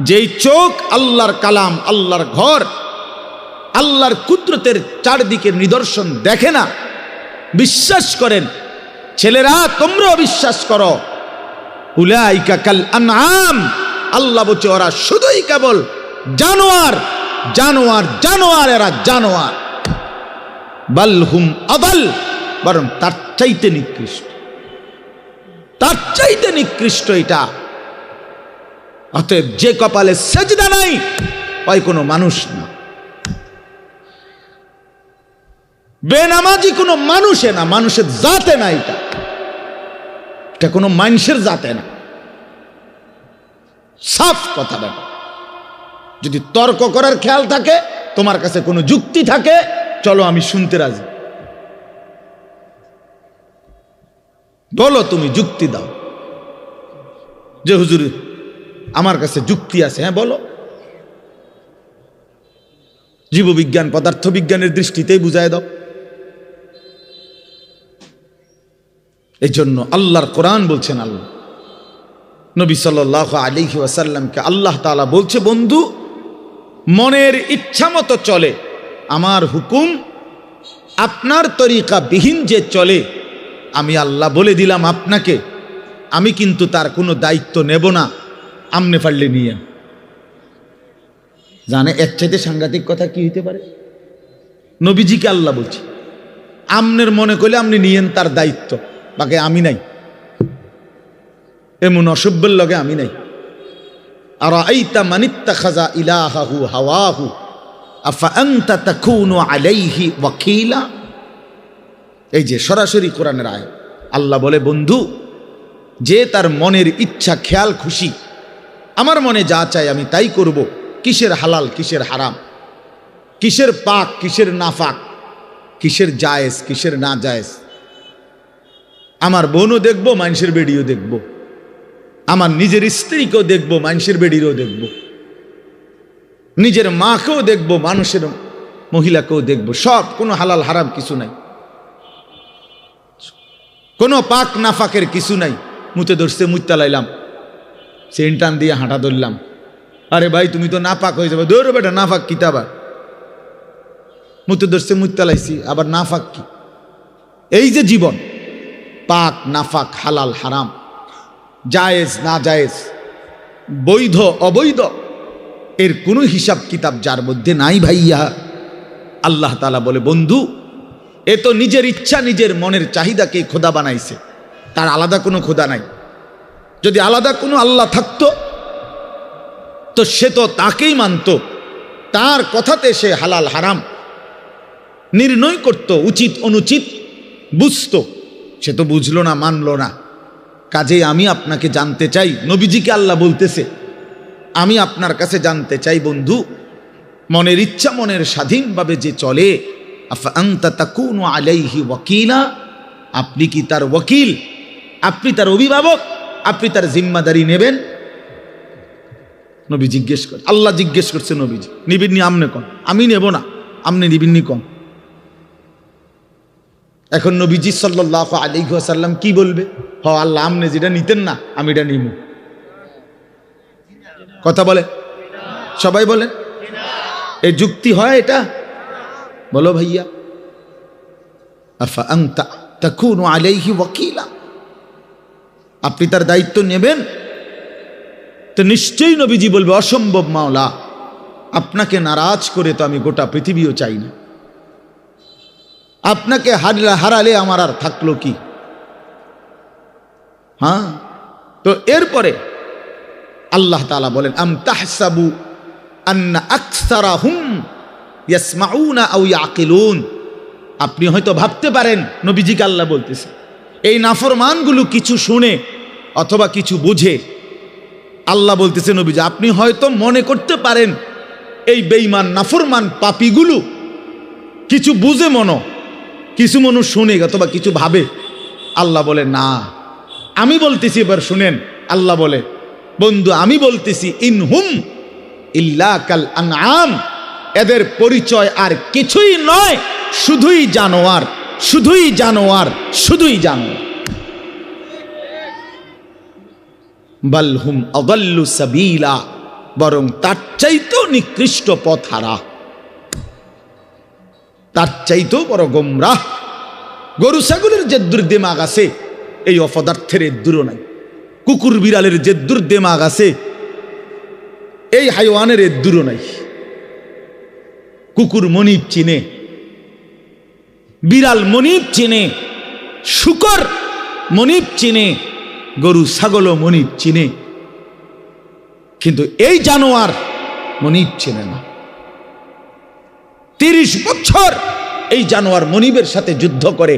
যেই চোখ আল্লাহর কালাম, আল্লাহর ঘর, আল্লাহর কুদরতের চারদিকের নিদর্শন দেখে না, বিশ্বাস করেন ছেলেরা, তোমরাও বিশ্বাস করো, উলাইকা কাল আনআম, আল্লাহ বলছে ওরা শুধুই কেবল জানোয়ার, জানোয়ার, জানোয়ার, এরা জানোয়ার। বাল হুম আদাল, বরং তার চাইতে নিকৃষ্ট, তার চাইতে নিকৃষ্ট এটা। অতএব যে কপালে সেজদা নাই ওই কোনো মানুষ না, বেনামাজি কোনো মানুষে না, মানুষের জাতে না, এটা কোনো মানুষের জাতে না। সাফ কথা ব্যাপার। যদি তর্ক করার খেয়াল থাকে, তোমার কাছে কোনো যুক্তি থাকে, চলো আমি শুনতে রাজি, বলো, তুমি যুক্তি দাও যে হুজুর আমার কাছে যুক্তি আছে, হ্যাঁ বলো। জীববিজ্ঞান পদার্থবিজ্ঞানের দৃষ্টিতেই বুঝায় দাও। এই জন্য আল্লাহর কোরআন বলছেন, আল্লাহ নবী সাল্লাল্লাহু আলাইহি ওয়াসাল্লামকে আল্লাহ তাআলা বলছে, বন্ধু মনের ইচ্ছা মতো চলে, আমার হুকুম আপনার তরিকা বিহীন যে চলে, আমি আল্লাহ বলে দিলাম আপনাকে, আমি কিন্তু তার কোনো দায়িত্ব নেব না, আমনে পারলে নিয়ে। জানে এর চাইতে সাংঘাতিক কথা কি হইতে পারে? নবীজিকে আল্লাহ বলছে, আমনের মনে করলে আপনি নিয়েন তার দায়িত্ব, বাকি আমি নাই, এমন অসভ্যের লগে আমি নাই। আর আইতা মানিত্তাখাযা ইলাহাহু হাওয়াহু আফা আনতা তাকুনু আলাইহি ওয়াকিলা। এই যে সরাসরি কোরআনের আয়াত, আল্লাহ বলে, বন্ধু যে তার মনের ইচ্ছা খেয়াল খুশি, আমার মনে যা চাই আমি তাই করব, কিসের হালাল কিসের হারাম, কিসের পাক কিসের নাফাক, কিসের জায়েজ কিসের না জায়েজ, আমার বোনও দেখবো, মানুষের বেডিও দেখবো, আমার নিজের স্ত্রীকেও দেখবো, মানুষের বেডিরও দেখবো, নিজের মাকেও দেখবো, মানুষের মহিলাকেও দেখবো, সব, কোনো হালাল হারাম কিছু নাই, কোনো পাক নাফাকের কিছু নাই। মুতে ধরছে মুত্তা লাইলাম, সেন টান দিয়ে হাঁটা ধরলাম, আরে ভাই তুমি তো নাপাক হয়ে যাবে, দৌড়ো বেটা, নাফাক কিতাবার, মুতে ধরছে মুত্তা লাইছি, আবার নাফাক কি? এই যে জীবন, পাক নাফাক, হালাল হারাম, জায়েজ না জায়েজ, বৈধ অবৈধ, এর কোনো হিসাব কিতাব যার মধ্যে নাই ভাইয়া, আল্লাহ তাআলা বলে, বন্ধু এ তো নিজের ইচ্ছা নিজের মনের চাহিদাকে খোদা বানাইছে, তার আলাদা কোনো খোদা নাই। যদি আলাদা কোনো আল্লাহ থাকতো তো সে তো তাকেই মানত, তার কথাতে সে হালাল হারাম নির্ণয় করত, উচিত অনুচিত বুঝতো, সে তো বুঝলো না, মানলো না। কাজেই আমি আপনাকে জানতে চাই, নবীজিকে আল্লাহ বলতেছে, আমি আপনার কাছে জানতে চাই বন্ধু, মনের ইচ্ছা মনের স্বাধীনভাবে যে চলে, আফা আনতা তাকুনু আলাইহি ওয়াকিলা, আপনি কি তার ওয়াকিল, আপনি তার অভিভাবক, আপনি তার জিম্মাদারি নেবেন? নবী জিজ্ঞেস করে, আল্লাহ জিজ্ঞেস করছে, নবীজি নিবিন্নি আমনে কন, আমি নেব না, আমনে নিবিন্নি কন। এখন নবীজি সাল্লাল্লাহু আলাইহি ওয়াসাল্লাম কি বলবে? হ আল্লাহ, আমনে যেটা নিতেন না আমি এটা নিব। কথা বলে, সবাই বলেন, এই যুক্তি হয় এটা? বলো ভাইয়া, আফা আনতা তাকুনু আলাইহি ওয়াকিলা, আপনি তার দায়িত্ব নেবেন? তো নিশ্চয়ই নবীজি বলবে, অসম্ভব মাওলা, আপনাকে নারাজ করে তো আমি গোটা পৃথিবীও চাই না, আপনাকে হারালে আমার আর থাকলো কি? হ্যাঁ, তো এরপরে আল্লাহ তাআলা বলেন, আম তাহসাবু আন্না আকসারাহুম ইয়াসমাউনা আও ইয়াকিলুন, আপনি হয়তো ভাবতে পারেন, নবীজিকে আল্লাহ বলতেছে, এই নাফরমানগুলো কিছু শুনে অথবা কিছু বুঝে। আল্লাহ বলতেছে, নবীজি আপনি হয়তো মনে করতে পারেন এই বেঈমান নাফরমান পাপীগুলো কিছু বুঝে, কিছু মানুষ শুনে অথবা কিছু ভাবে। আল্লাহ বলে, না, আমি বলতেছি, এবার শুনেন। আল্লাহ বলে, বন্ধু আমি বলতেছি, ইনহুম ইল্লা কাল আনআম, এদের পরিচয় আর কিছুই নয়, শুধুই জানোয়ার, শুধুই জানোয়ার, শুধুই জানোয়ার। বাল হুম আদাল্লু সাবিলা, বরং তার চাইতেও নিকৃষ্ট পথহারা, তার চাইতেও বড় গোমরাহ। গরু ছাগলের যে দুর্দিমাগ আছে এই অপদার্থের এদ্দুরও নাই। কুকুর বিড়ালের যে দুর্দিমাগ আছে এই হাইওয়ানের এদ্দুরও নাই। কুকুর মনিব চিনে, বিড়াল মনিব চিনে, শুকর মনিব চিনে, গরু ছাগলও মনিব চিনে, কিন্তু এই জানোয়ার মনিব চেনে না। 30 বছর এই জানোয়ার মনিবের সাথে যুদ্ধ করে,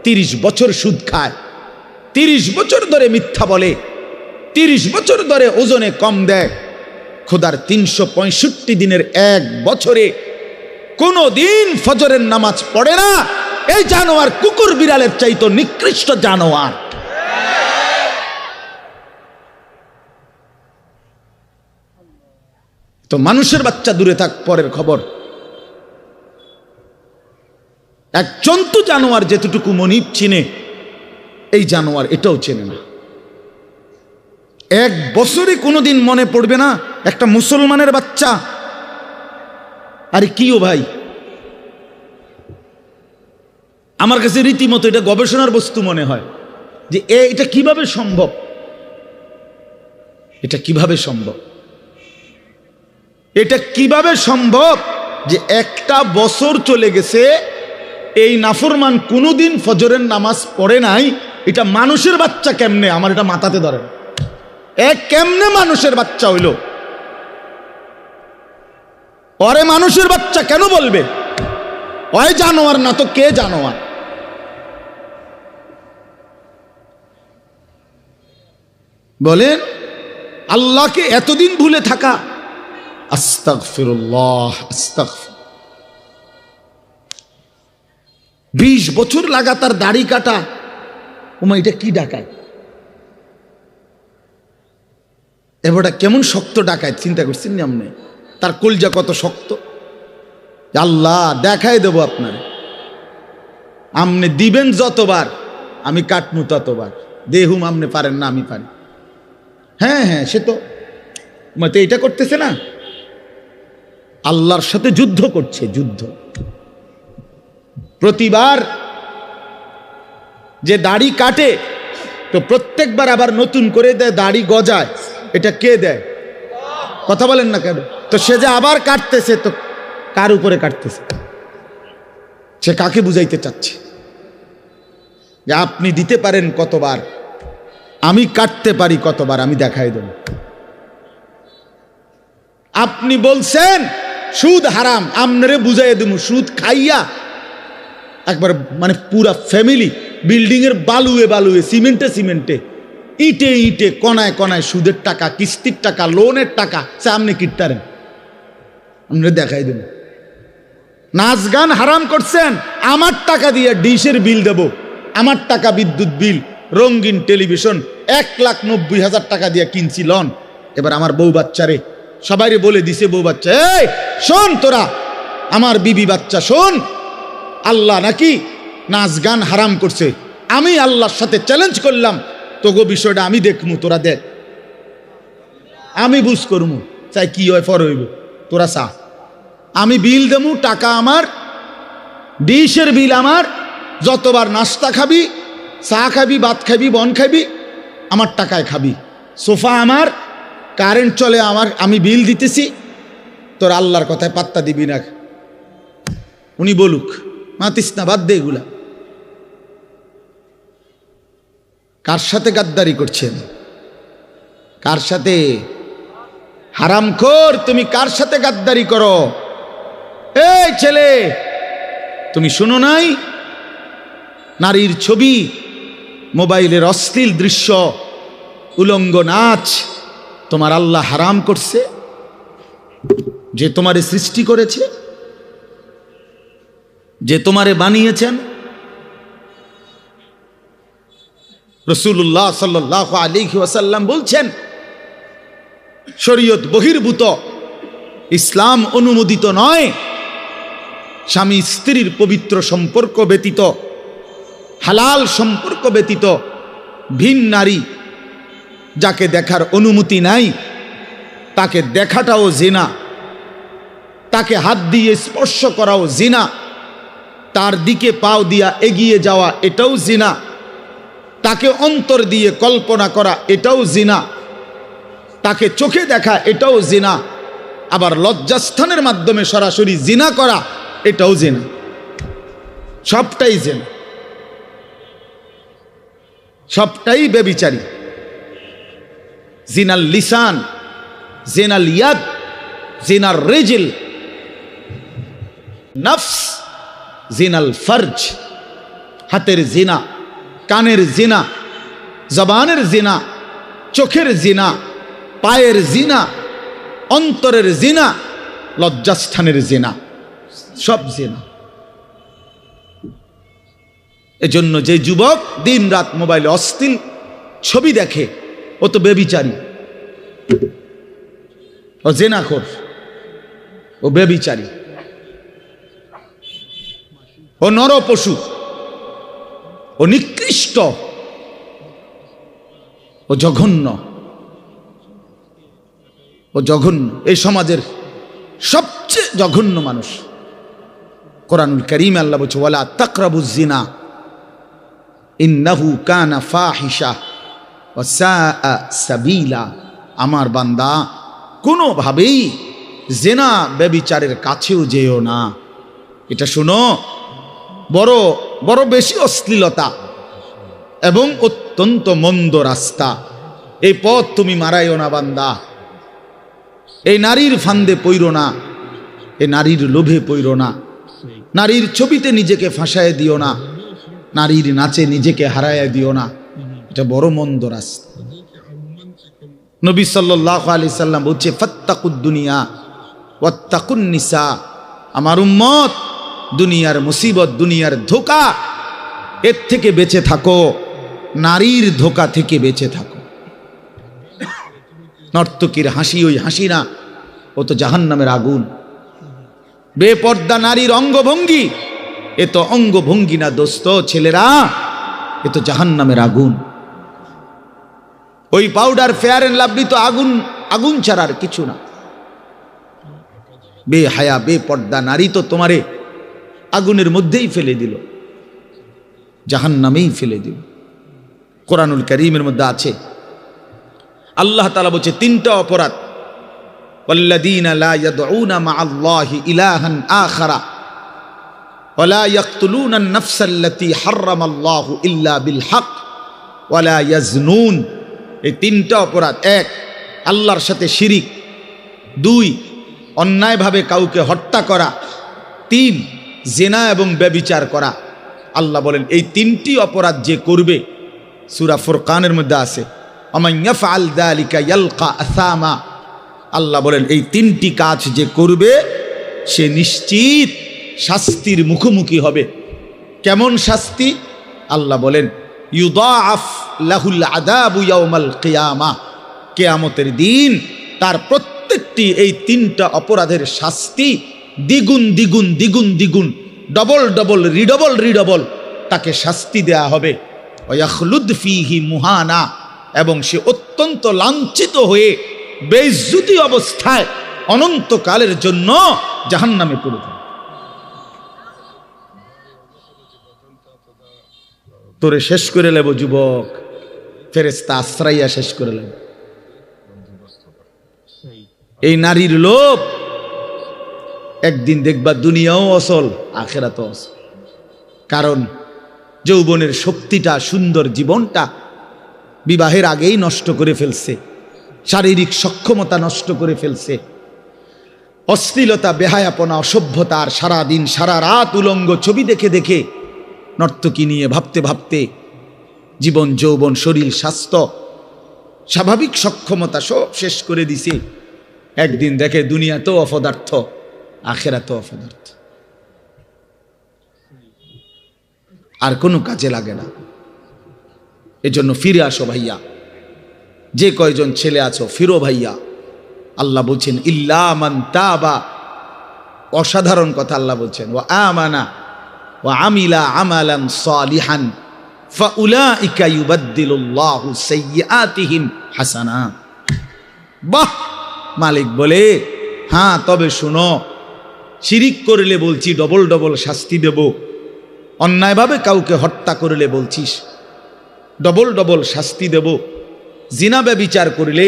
30 বছর সুদ খায়, 30 বছর ধরে মিথ্যা বলে, 30 বছর ধরে ওজনে কম দেয়। খোদার 365 দিনের এক বছরে কোনো দিন ফজরের নামাজ পড়ে না। এই জানোয়ার কুকুর বিড়ালের চাইতো নিকৃষ্ট জানোয়ার। তো মানুষের বাচ্চা দূরে থাক, পরের খবর। এক জন্তু জানোয়ার যেতটুকু মনিব চিনে এই জানোয়ার এটাও চেনে না। এক বছরে কোনোদিন মনে পড়বে না একটা মুসলমানের বাচ্চা। আরে কিও ভাই, আমার কাছে রীতিমতো এটা গবেষণার বস্তু মনে হয় যে এটা কিভাবে সম্ভব, এটা কিভাবে সম্ভব, এটা কিভাবে সম্ভব যে একটা বছর চলে গেছে এই নাফরমান কোনোদিন ফজরের নামাজ পড়ে নাই। এটা মানুষের বাচ্চা কেমনে, আমার এটা মাথাতে ধরে। কেমনে মানুষের বাচ্চা হইল? ওরে মানুষের বাচ্চা কেন বলবে? ওই জানোয়ার না তো কে জানোয়ার? বলেন আল্লাহকে এতদিন ভুলে থাকা। আস্তাগফিরুল্লাহ, আস্তাগফির। 20 বছর লাগাতার দাড়ি কাটা, ওমা এটা কি ডাকায়? এবারটা কেমন শক্ত ডাকায়, চিন্তা করছেন না আপনি? তার কলজা কত শক্ত। আল্লাহ দেখাই দেব আপনার, আমনে দিবেন যতবার আমি কাটমু ততবার। দেহুম আমনে পারেন না, আমি পারি। হ্যাঁ হ্যাঁ, সে তো মতে এটা করতেছে না, আল্লাহর সাথে যুদ্ধ করছে, যুদ্ধ। প্রতিবার যে দাড়ি কাটে তো প্রত্যেকবার আবার নতুন করে দেয়, দাড়ি গজায়। এটা কে দেয়? কথা বলেন না কেন? তো সে যে আবার কাটতেছে, তো কার উপরে কাটতেছে? সে কাকে বুঝাইতে চাচ্ছে যে আপনি দিতে পারেন কতবার, আমি কাটতে পারি কতবার, আমি দেখাই দেব। আপনি বলছেন সুদ হারাম, আমনে বুঝাই দেব। সুদ খাইয়া একবার মানে পুরা ফ্যামিলি বিল্ডিং এর বালুয়ে বালুয়ে, সিমেন্টে সিমেন্টে, ইটে ইটে, কনায় কনায় সুদের টাকা, কিস্তির টাকা, লোনের টাকা সে আপনি কিটতারেন, আমরা দেখাই দেব। নাচ গান হারাম করছেন, আমার টাকা দিয়ে ডিশের বিল দেব, আমার টাকা বিদ্যুৎ বিল, রঙিন টেলিভিশন 1,90,000 টাকা দিয়ে কিনছি লন। এবার আমার বউ বাচ্চারে সবাইরে বলে দিছে, বউ বাচ্চা এই শোন, তোরা আমার বিবি বাচ্চা শোন, আল্লাহ নাকি নাচ গান হারাম করছে। আমি আল্লাহর সাথে চ্যালেঞ্জ করলাম, তোগো বিষয়টা আমি দেখমু, তোরা দেখ, আমি বুঝ করমু, চাই কি হয় ফর হইব, তোরা চা। আমি বিল দেমু, টাকা আমার, ডিশের বিল আমার, যতবার নাস্তা খাবি, চা খাবি, ভাত খাবি, বন খাবি, আমার টাকায় খাবি। সোফা আমার, কারেন্ট চলে আমার, আমি বিল দিতেছি, তোর আল্লাহর কথায় পাত্তা দিবি না। উনি বলুক, মাতিস না, বাদ দে এগুলা। কার সাথে গাদ্দারি করছেন? কার সাথে? হারামখোর, তুমি কার সাথে গাদ্দারি করো? এই ছেলে, তুমি শুনো নাই নারীর ছবি, মোবাইলের অশ্লীল দৃশ্য, উলঙ্গ নাচ তোমার আল্লাহ হারাম করছে? যে তোমারে সৃষ্টি করেছে, যে তোমারে বানিয়েছেন। রাসূলুল্লাহ সাল্লাল্লাহু আলাইহি ওয়াসাল্লাম বলছেন, শরীয়ত বহির্ভূত, ইসলাম অনুমোদিত নয়, স্বামী স্ত্রীর পবিত্র সম্পর্ক ব্যতীত, হালাল সম্পর্ক ব্যতীত ভিন নারী যাকে দেখার অনুমতি নাই, তাকে দেখাটাও জিনা, তাকে হাত দিয়ে স্পর্শ করাও জিনা, তার দিকে পাও দিয়া এগিয়ে যাওয়া এটাও জিনা, তাকে অন্তর দিয়ে কল্পনা করা এটাও জিনা, তাকে চোখে দেখা এটাও জিনা, আবার লজ্জাস্থানের মাধ্যমে সরাসরি জিনা করা এটাও জিনা। সবটাই জিনা, সবটাই ব্যভিচারী। জিনাল লিসান, জিনাল ইয়াদ, জিনার রিজল, নফস, জিনাল ফরজ, হাতের জিনা, কানের জিনা, জবানের জিনা, চোখের জিনা, পায়ের জিনা, অন্তরের জিনা, লজ্জাস্থানের জিনা, সব জিনা। এজন্য যে যুবক দিন রাত মোবাইলে অশ্লীল ছবি দেখে ও তো ব্যভিচারী, ও জিনাখোর, ও ব্যভিচারী, ও নরপশু, ও নিকৃষ্ট, ও জঘন্য, ও জঘন্য। এই সমাজের সবচেয়ে জঘন্য মানুষ। কোরআনুল কারীমে আল্লাহ বলছে, ওয়ালা তাকরাবুজ জিনা ইন্নাহু কানা ফাহিশা ওয়া সাআ সাবিলা। আমার বান্দা, কোনোভাবেই জিনা ব্যভিচারের কাছেও যেও না। এটা শোনো, বড় বড় বেশি অশ্লীলতা এবং অত্যন্ত মন্দ রাস্তা। এই পথ তুমি মারাইও না বান্দা। এই নারীর ফান্দে পইরো না, এই নারীর লোভে পইরো না, নারীর ছবিতে নিজেকে ফাঁসায় দিও না, নারীর নাচে নিজেকে হারায় দিও না। এটা বড় মন্দ রাস্তা। নবী সাল্লাল্লাহু আলাইহি সাল্লাম বলছে, ফাত্তাকুদ দুনিয়া ওয়াত্তাকুন নিসা। আমার উম্মত, দুনিয়ার মুসিবত, দুনিয়ার ধোঁকা, এর থেকে বেঁচে থাকো, নারীর ধোঁকা থেকে বেঁচে থাকো। নর্তকীর হাসি ওই হাসি না, ও তো জাহান্নামের আগুন। বেপর্দা নারীর অঙ্গভঙ্গি, এ তো অঙ্গভঙ্গি না দোস্ত, ছেলেরা, এ তো জাহান্নামের আগুন। ওই পাউডার, ফেয়ার এন্ড লাভলি তো আগুন, আগুন ছাড়ার কিছু না। বেহায়া বেপর্দা নারী তো তোমারে আগুনের মধ্যেই ফেলে দিল, জাহান্নামেই ফেলে দিল। কোরআনুল কারীমের মধ্যে আছে, আল্লাহ তাআলা বলছে তিনটা অপরাধ, ওয়াল্লাযীনা লা ইয়াদউনা মা'আল্লাহি ইলাহান আখারা ওয়া লা ইয়াকতুলুনা আন-নাফসাল্লাতী হাররামাল্লাহু ইল্লা বিল হক ওয়া লা ইয়াজনুন। এই তিনটা অপরাধ। এক, আল্লাহর সাথে শিরিক। দুই, অন্যায়ভাবে কাউকে হত্যা করা। তিন, জিনা এবং ব্যভিচার করা। আল্লাহ বলেন এই তিনটি অপরাধ যে করবে, সূরা ফুরকানের মধ্যে আছে, আমান ইয়াফআল যালিকা ইয়ালকা আসামা। আল্লাহ বলেন এই তিনটি কাজ যে করবে সে নিশ্চিত শাস্তির মুখোমুখি হবে। কেমন শাস্তি? আল্লাহ বলেন ইউদাআফ লাহুল আযাবু ইয়াউমাল কিয়ামা। কিয়ামতের দিন তার প্রত্যেকটি এই তিনটা অপরাধের শাস্তি দ্বিগুণ দ্বিগুণ দ্বিগুণ দ্বিগুণ, ডবল ডবল, রিডবল রিডবল তাকে শাস্তি দেয়া হবে। ওয়াখলুদ ফীহি মুহানা, এবং সে অত্যন্ত লাঞ্ছিত হয়ে বেইজ্জতি অবস্থায় অনন্তকালের জন্য জাহান্নামে পড়বে। তোরে শেষ করে নেব যুবক, ফেরেশতা আশ্রাইয়া শেষ করে নেব। এই নারীর লোভ, একদিন দেখবা দুনিয়াও অসল, আখিরাতও অসল। কারণ যৌবনের শক্তিটা, সুন্দর জীবনটা বিবাহের আগেই নষ্ট করে ফেলছে, শারীরিক সক্ষমতা নষ্ট করে ফেলছে। অশ্লীলতা, বেহায়াপনা, অসভ্যতা, আর সারাদিন সারা রাত উলঙ্গ ছবি দেখে দেখে, নর্তকী নিয়ে ভাবতে ভাবতে জীবন, যৌবন, শরীর, স্বাস্থ্য, স্বাভাবিক সক্ষমতা সব শেষ করে দিছে। একদিন দেখে দুনিয়া তো অপদার্থ, আখিরাত অপদার্থ, আর কোনো কাজে লাগে না। এজন্য ফিরে আসো ভাইয়া, যে কয়জন ছেলে আছো ফিরো ভাইয়া। আল্লাহ বলছেন ইল্লা মান তাবা, অসাধারণ কথা আল্লাহ বলছেন, ওয়া আমানা ওয়া আমিলা আমালান সালিহান ফাউলাইকা ইউবাদদিলুল্লাহু সাইয়্যাতিহিম হাসানাত। বাহ, মালিক বলে, হ্যাঁ তবে শুনো, শিরিক করলে বলছি ডবল ডবল শাস্তি দেব, অন্যায়ভাবে কাউকে হত্যা করলে বলছিস ডবল ডবল শাস্তি দেব, জিনা ব্যভিচার করলে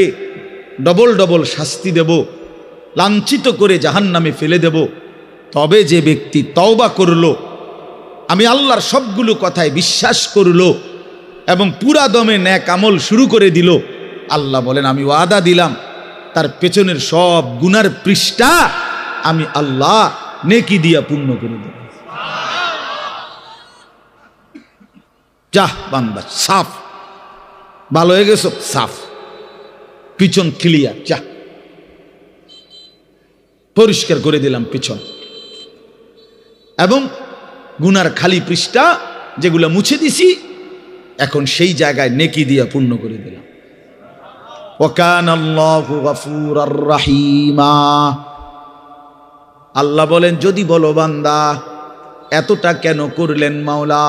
ডবল ডবল শাস্তি দেব, লাঞ্ছিত করে জাহান্নামে ফেলে দেব। তবে যে ব্যক্তি তওবা করলো, আমি আল্লাহর সবগুলো কথায় বিশ্বাস করলো এবং পুরা দমে নেক আমল শুরু করে দিল, আল্লাহ বলেন আমি ওয়াদা দিলাম তার পেছনের সব গুনার পৃষ্ঠা আমি আল্লাহ নেকি দিয়া পূর্ণ করে দেব। যাহ বান্দা, সাফ, ভালো হয়ে গেছো, সাফ, পিছন ক্লিয়ার, যা পরিষ্কার করে দিলাম পিছন, এবং গুনার খালি পৃষ্ঠা যেগুলো মুছে দিছি এখন সেই জায়গায় নেকি দিয়া পূর্ণ করে দিলাম। ওয়াকানাল্লাহু গফুরার রাহিমা। আল্লাহ বলেন, যদি বলো বান্দা এতটা কেন করলেন মাওলা,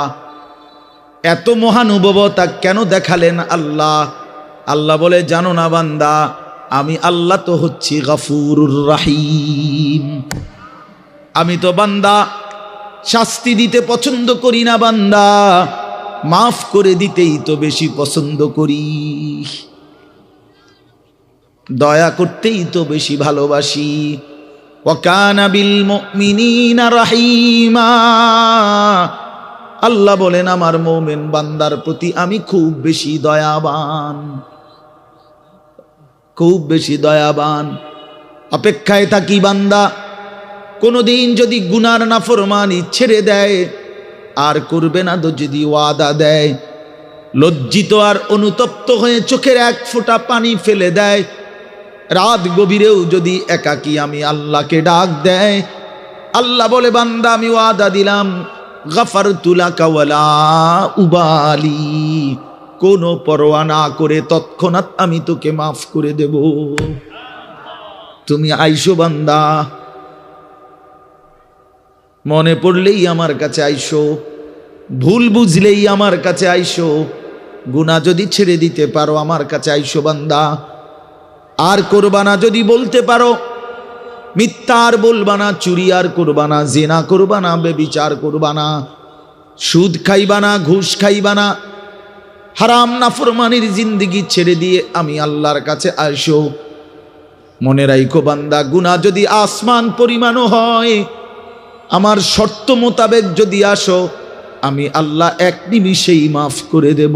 এত মহানুভবতা কেন দেখালেন আল্লাহ? আল্লাহ বলে, জানো না বান্দা, আমি আল্লাহ তো হচ্ছি গফুরুর রাহিম। আমি তো বান্দা শাস্তি দিতে পছন্দ করি না বান্দা, মাফ করে দিতেই তো বেশি পছন্দ করি, দয়া করতেই তো বেশি ভালোবাসি। ওয়াকানা বিল মুমিনিনা রাহিমা। আল্লাহ বলেন, আমার মুমিন বান্দার প্রতি আমি খুব বেশি দয়াবান, খুব বেশি দয়াবান। অপেক্ষায় থাকি বান্দা কোনদিন যদি গুনার নাফরমানি ছেড়ে দেয় আর করবে না তো যদি ওয়াদা দেয়, লজ্জিত আর অনুতপ্ত হয়ে চোখের এক ফোঁটা পানি ফেলে দেয়, রাত গভীরেও যদি একাকী আমি আল্লাহকে ডাক দেয়, আল্লাহ বলে বান্দা আমি ওয়াদা দিলাম গাফারতু লাকা ওয়ালা উবালি, কোনো পরোয়া না করে তৎক্ষণাৎ আমি তোকে মাফ করে দেব। তুমি আইসো বান্দা, মনে পড়লেই আমার কাছে আইসো, ভুল বুঝলেই আমার কাছে আইসো, গুনাহ যদি ছেড়ে দিতে পারো আমার কাছে আইসো বান্দা। আর করবা না যদি বলতে পারো, মিথ্যা আর বলবা না, চুরি আর করবা না, জিনা করবা না, ব্যভিচার করবা না, সুদ খাইবা না, ঘুষ খাইবা না, হারাম নাফরমানির জিন্দেগি ছেড়ে দিয়ে আমি আল্লাহর কাছে আইসো। মনে রাখো বান্দা, গুনাহ যদি আসমান পরিমাণও হয়, আমার শর্ত মোতাবেক যদি আসো, আমি আল্লাহ এক নিমিষেই মাফ করে দেব।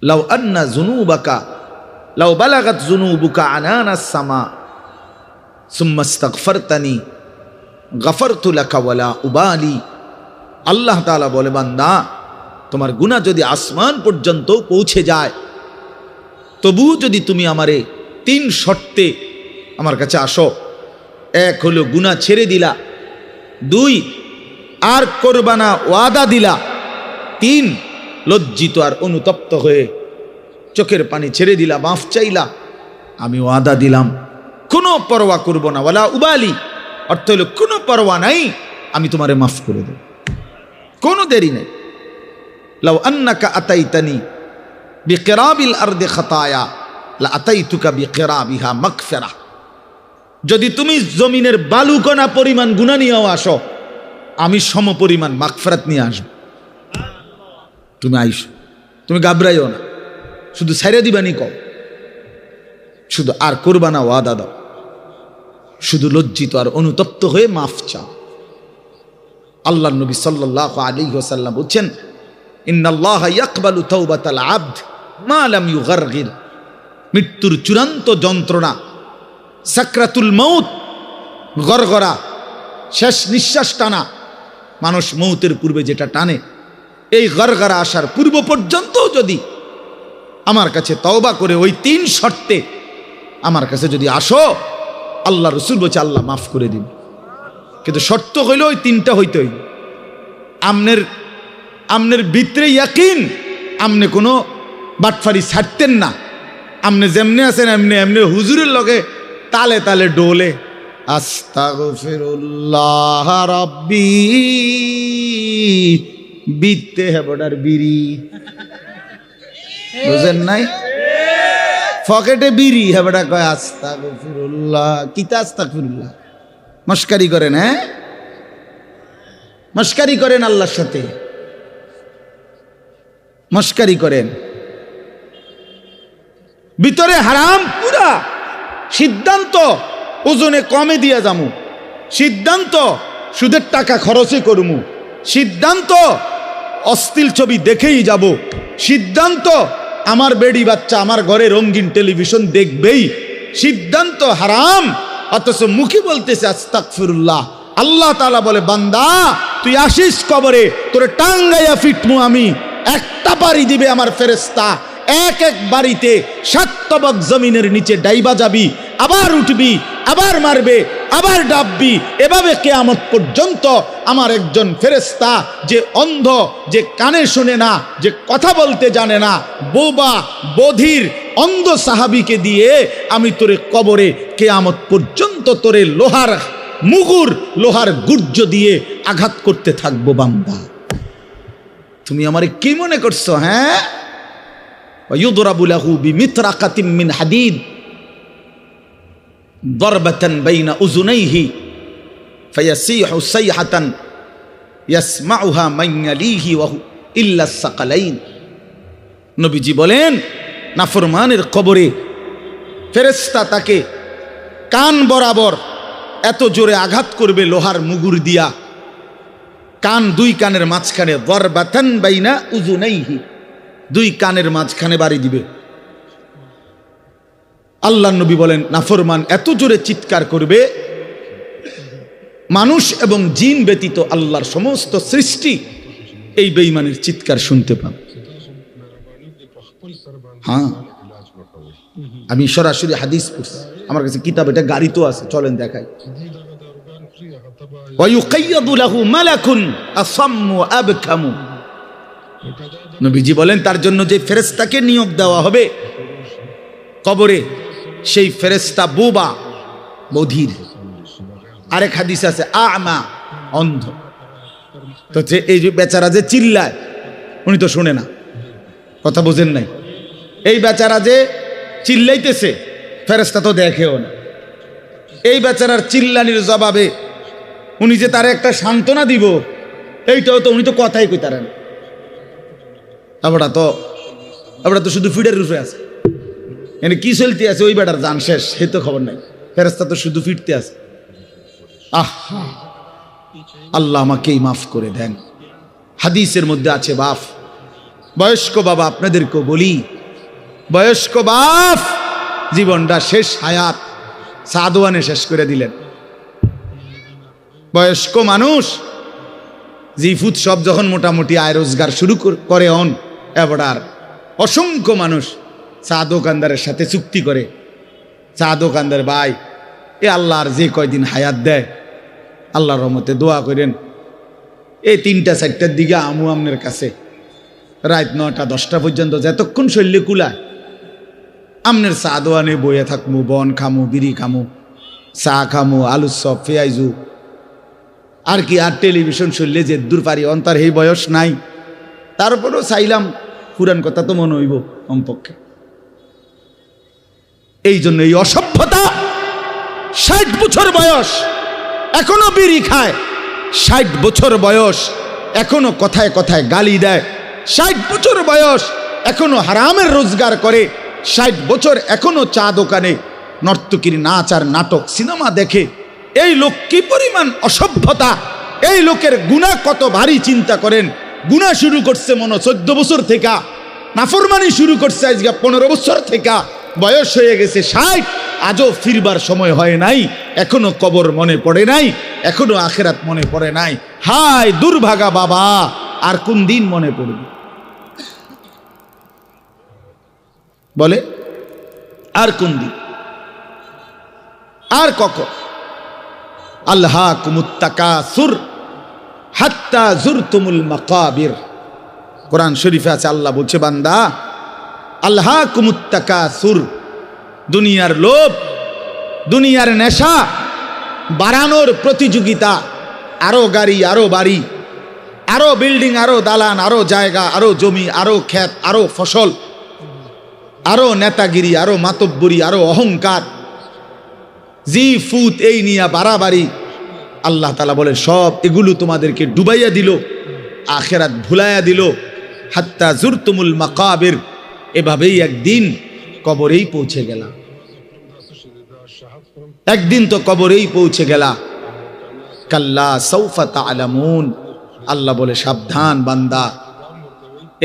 লাউ আন্না যুনুবাকা লাউ বালাগাত যুনুবুকা আনানাস সামা সুম্মা ইস্তাগফারতানি গাফারতু লাকা ওয়ালা উবালি। আল্লাহ তাআলা বলে, বান্দা তোমার গুনাহ যদি আসমান পর্যন্ত পৌঁছে যায়, তবু যদি তুমি আমারে 3 শর্তে আমার কাছে আসো, 1 হলো গুনাহ ছেড়ে দিলা, 2 আর করবা না ওয়াদা দিলা, 3 লজ্জিত আর অনুতপ্ত হয়ে চোখের পানি ছেড়ে দিলা, মাফ চাইলা, আমি ওয়াদা দিলাম কোনো পরোয়া করব না, ওয়ালা উবালি অর্থ হলো কোনো পরোয়া নাই, আমি তোমারে মাফ করে দেব, কোনো দেরি নেই। লাউ আন্নাকা আতাইতানি বিকিরাবিল আরদি খাতায়া লা আতাইতুকা বিকিরাবিহা মাগফিরাহ। যদি তুমি জমিনের বালুকণা পরিমাণ গুনাহ নিয়েও আসো, আমি সম পরিমাণ মাগফিরাত নিয়ে আসব। তুমি আইসো, তুমি ঘাবড়াইও না, শুধু ছাইড়া দিবানি কও, শুধু আর করবা না ওয়াদা দাও, শুধু লজ্জিত আর অনুতপ্ত হয়ে মাফ চাও। আল্লাহর নবী সাল্লাল্লাহু আলাইহি ওয়াসাল্লাম বলছেন, ইন্নাল্লাহা ইয়াকবালু তাওবাতাল আবদ মা লাম ইউগারগির। মৃত্যুর চূড়ান্ত যন্ত্রণা, সাকরাতুল মউত, গরগরা, শেষ নিঃশ্বাস টানা, মানুষ মৌতের পূর্বে যেটা টানে, এই গরগরা আসার পূর্ব পর্যন্ত যদি আমার কাছে তওবা করে ওই 3 শর্তে আমার কাছে যদি আসো, আল্লাহ রসুল বলছে আল্লাহ মাফ করে দিন। কিন্তু শর্ত হইল ওই 3টা হইতে হইল। আমনের ভিতরে ইয়াকিন, আমনে কোনো বাটফারি ছাড়তেন না, আমনে যেমনে আছেন এমনি এমনি হুজুরের লগে তালে তালে ডোলে আস্তাগফিরুল্লাহ রাব্বি বিতে হেবডার বিড়ি, বুঝেন নাই? পকেটে বিড়ি, হেবেটা কয় আস্তাগফিরুল্লাহ। কিতা আস্তাগফিরুল্লাহ? মস্কারি করেন, হ্যাঁ মস্কারি করেন, আল্লাহর সাথে মস্কারি করেন। ভিতরে হারাম পুরা। সিদ্ধান্ত ওজনে কমে দিয়া যামু, সিদ্ধান্ত সুদের টাকা খরচে করমু, সিদ্ধান্ত অশ্লীল ছবি দেখেই যাব, সিদ্ধান্ত আমার বেডি বাচ্চা আমার ঘরে রঙিন টেলিভিশন দেখবেই, সিদ্ধান্ত হারাম, অথচ মুখে বলতেছে আস্তাগফিরুল্লাহ। আল্লাহ তাআলা বলে, বান্দা তুই আসিস কবরে, তোরে টাঙ্গাইয়া ফিটমু আমি। একটা বাড়ি দিবে আমার ফেরেশতা, এক এক বাড়িতে 7 তবক জমিনের নিচে ডাইবা যাবি, আবার উঠবি, আবার মারবে, আবার ডাববি। এভাবে কিয়ামত পর্যন্ত আমার একজন ফেরেশতা, যে অন্ধ, যে কানে শোনে না, যে কথা বলতে জানে না, বোবা বধির অন্ধ সাহাবীকে দিয়ে আমি তোরে কবরে কিয়ামত পর্যন্ত তোরে লোহার মুগুর, লোহার গুর্জ দিয়ে আঘাত করতে থাকবো। বান্দা তুমি আমারে কি মনে করছো? হ্যাঁ, ويضرب له بمطرقة من حديد ضربة بين أذنيه فيصيح صيحة يسمعها من يليه إلا الثقلين। নবীজি বলেন, নাফরমানের কবরে ফেরেশতা তাকে কান বরাবর এত জোরে আঘাত করবে লোহার মুগুর দিয়া, কান, 2 কানের মাঝখানে, দরবাতান বাইনা উযুনাইহি, 2 কানের মাঝখানে বাড়ি দিবে। আল্লাহর নবী বলেন, নাফরমান এত জোরে চিৎকার করবে, মানুষ এবং জিন ব্যতীত আল্লাহর সমস্ত সৃষ্টি এই বেঈমানের চিৎকার শুনতে পাবে। হ্যাঁ, আমি সরাসরি হাদিস পড়ছি, আমার কাছে কিতাব, এটা গাড়িতেও আছে, চলেন দেখাই। ওয়ায়ুকাইয়াদু লাহু মালাকুন আসাম্মু আবকামু। নবীজি বলেন, তার জন্য যে ফেরেশতাকে নিয়োগ দেওয়া হবে কবরে, সেই ফেরেশতা বোবা বধির। আরেক হাদিস আছে আ'মা, অন্ধ। তো যে এই যে বেচারা যে চিল্লায়, উনি তো শুনে না, কথা বোঝেন নাই। এই বেচারা যে চিল্লাইতেছে, ফেরেশতা তো দেখেও না। এই বেচারার চিল্লানির জবাবে উনি যে তার একটা সান্ত্বনা দিব, এইটাও তো উনি তো কথাই কইতারেন। আমরা তো শুধু ফিডের রূপে আছে, এনে কি চলতে আছে ওই বেটার জান শেষ, সে তো খবর নাই। ফেরেশতা তো শুধু ফিরতে আছে। আহা, আল্লাহ আমাকেই মাফ করে দেন। হাদিসের মধ্যে আছে, বাপ, বয়স্ক বাবা, আপনাদেরকেও বলি, বয়স্ক বাপ জীবনটা শেষ হায়াত সাদওয়ানে শেষ করে দিলেন। বয়স্ক মানুষ জিফুত সব যখন মোটামুটি আয় রোজগার শুরু করে হন, এবার অসংখ্য মানুষ চা দোকানদারের সাথে চুক্তি করে, চা দোকানদার ভাই, এ আল্লাহর যে কয়দিন হায়াত দেয়, আল্লাহর রহমতে দোয়া করেন, এই 3টা 4টার দিকে আমু আমনের কাছে, রাত 9টা 10টা পর্যন্ত যতক্ষণ শৈল্যে কুলায় আমনের চা দোয়ানে বইয়ে থাকমু, বন খামু, বিড়ি খামু, চা খামু, আলুর চপ, পেঁয়াজু, আর কি, আর টেলিভিশন শুনলে যে দূর পারি, অন্তর এই বয়স নাই, তারপরেও চাইলাম পুরান কথা তো মনে হইব কমপক্ষে। এই জন্য এই অসভ্যতা, 60 বছর বয়স এখনো বিড়ি খায়, 60 বছর বয়স এখনো কথায় কথায় গালি দেয়, 60 বছর বয়স এখনো হারামের রোজগার করে, 60 বছর এখনো চা দোকানে নর্তকীর নাচ আর নাটক সিনেমা দেখে। এই লোক কি পরিমাণ অসভ্যতা! এই লোকের গুনাহ কত ভারী চিন্তা করেন। গুনাহ শুরু করছে মনে 14 বছর থেকে, নাফরমানি শুরু করছে আজকে 15 বছর থেকে, বয়স হয়ে গেছে 60, আজও ফিরবার সময় হয় নাই, এখনো কবর মনে পড়ে নাই, এখনো আখেরাত মনে পড়ে নাই। হায় দুর্ভাগা বাবা, আর কোন দিন মনে পড়বে বলে? আর কোন দিন, আর কখন? আল্লাহাকুমুত তাকাসুর হাত্তা জুরতুমুল মাকাবির। কোরআন শরীফে আছে, আল্লাহ বলছে, বান্দা আল্লাহাকুমুত তাকাসুর, দুনিয়ার লোভ, দুনিয়ার নেশা, বাড়ানোর প্রতিযোগিতা, আরো গাড়ি, আরো বাড়ি, আরো বিল্ডিং, আরো দালান, আরো জায়গা, আরো জমি, আরো ক্ষেত, আরো ফসল, আরো নেতাগিরি, আরো মাতব্বরি, আরো অহংকার, জি ফুত এই নিয়া বাড়াবাড়ি, আল্লাহ তাআলা বলে সব এগুলো তোমাদেরকে ডুবাইয়া দিল, আখিরাত ভুলাইয়া দিল। হাত্তা জুরতুমুল মাকাবির, এভাবেই একদিন কবরেই পৌঁছে গেলা, একদিন তো কবরেই পৌঁছে গেলা। কাল্লা সাউফা তা'লামুন, আল্লাহ বলে সাবধান বান্দা,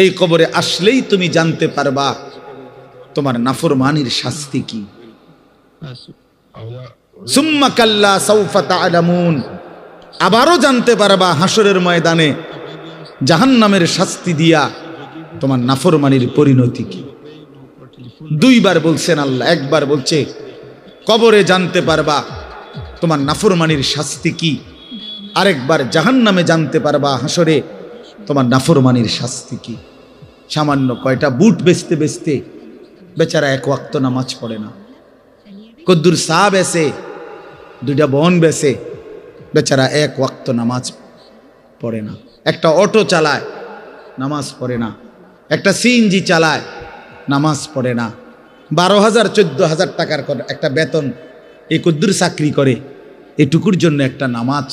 এই কবরে আসলেই তুমি জানতে পারবা তোমার নাফরমানির শাস্তি কি। সুম্মা কাল্লা সাউফা তা'লামুন, আবারও জানতে পারবা হাসরের ময়দানে জাহান্নামের শাস্তি দিয়া তোমার নাফরমানির পরিণতি কি। দুইবার বলছেন আল্লাহ, একবার বলছে কবরে জানতে পারবা তোমার নাফরমানির শাস্তি কি, আরেকবার জাহান্নামে জানতে পারবা হাসরে তোমার নাফরমানির শাস্তি কি। সামান্য কয়টা বুট বেচতে বেচতে বেচারা এক ওয়াক্ত নামাজ পড়ে না, কদ্দুর চা বেচে, দুইটা বন বেচে, বেচারা এক ওয়াক্ত নামাজ পড়ে না। একটা অটো চালায়, নামাজ পড়ে না। একটা সিএনজি চালায়, নামাজ পড়ে না। 12,000 14,000 টাকার একটা বেতন, এই কদ্দুর চাকরি করে, এটুকুর জন্য একটা নামাজ,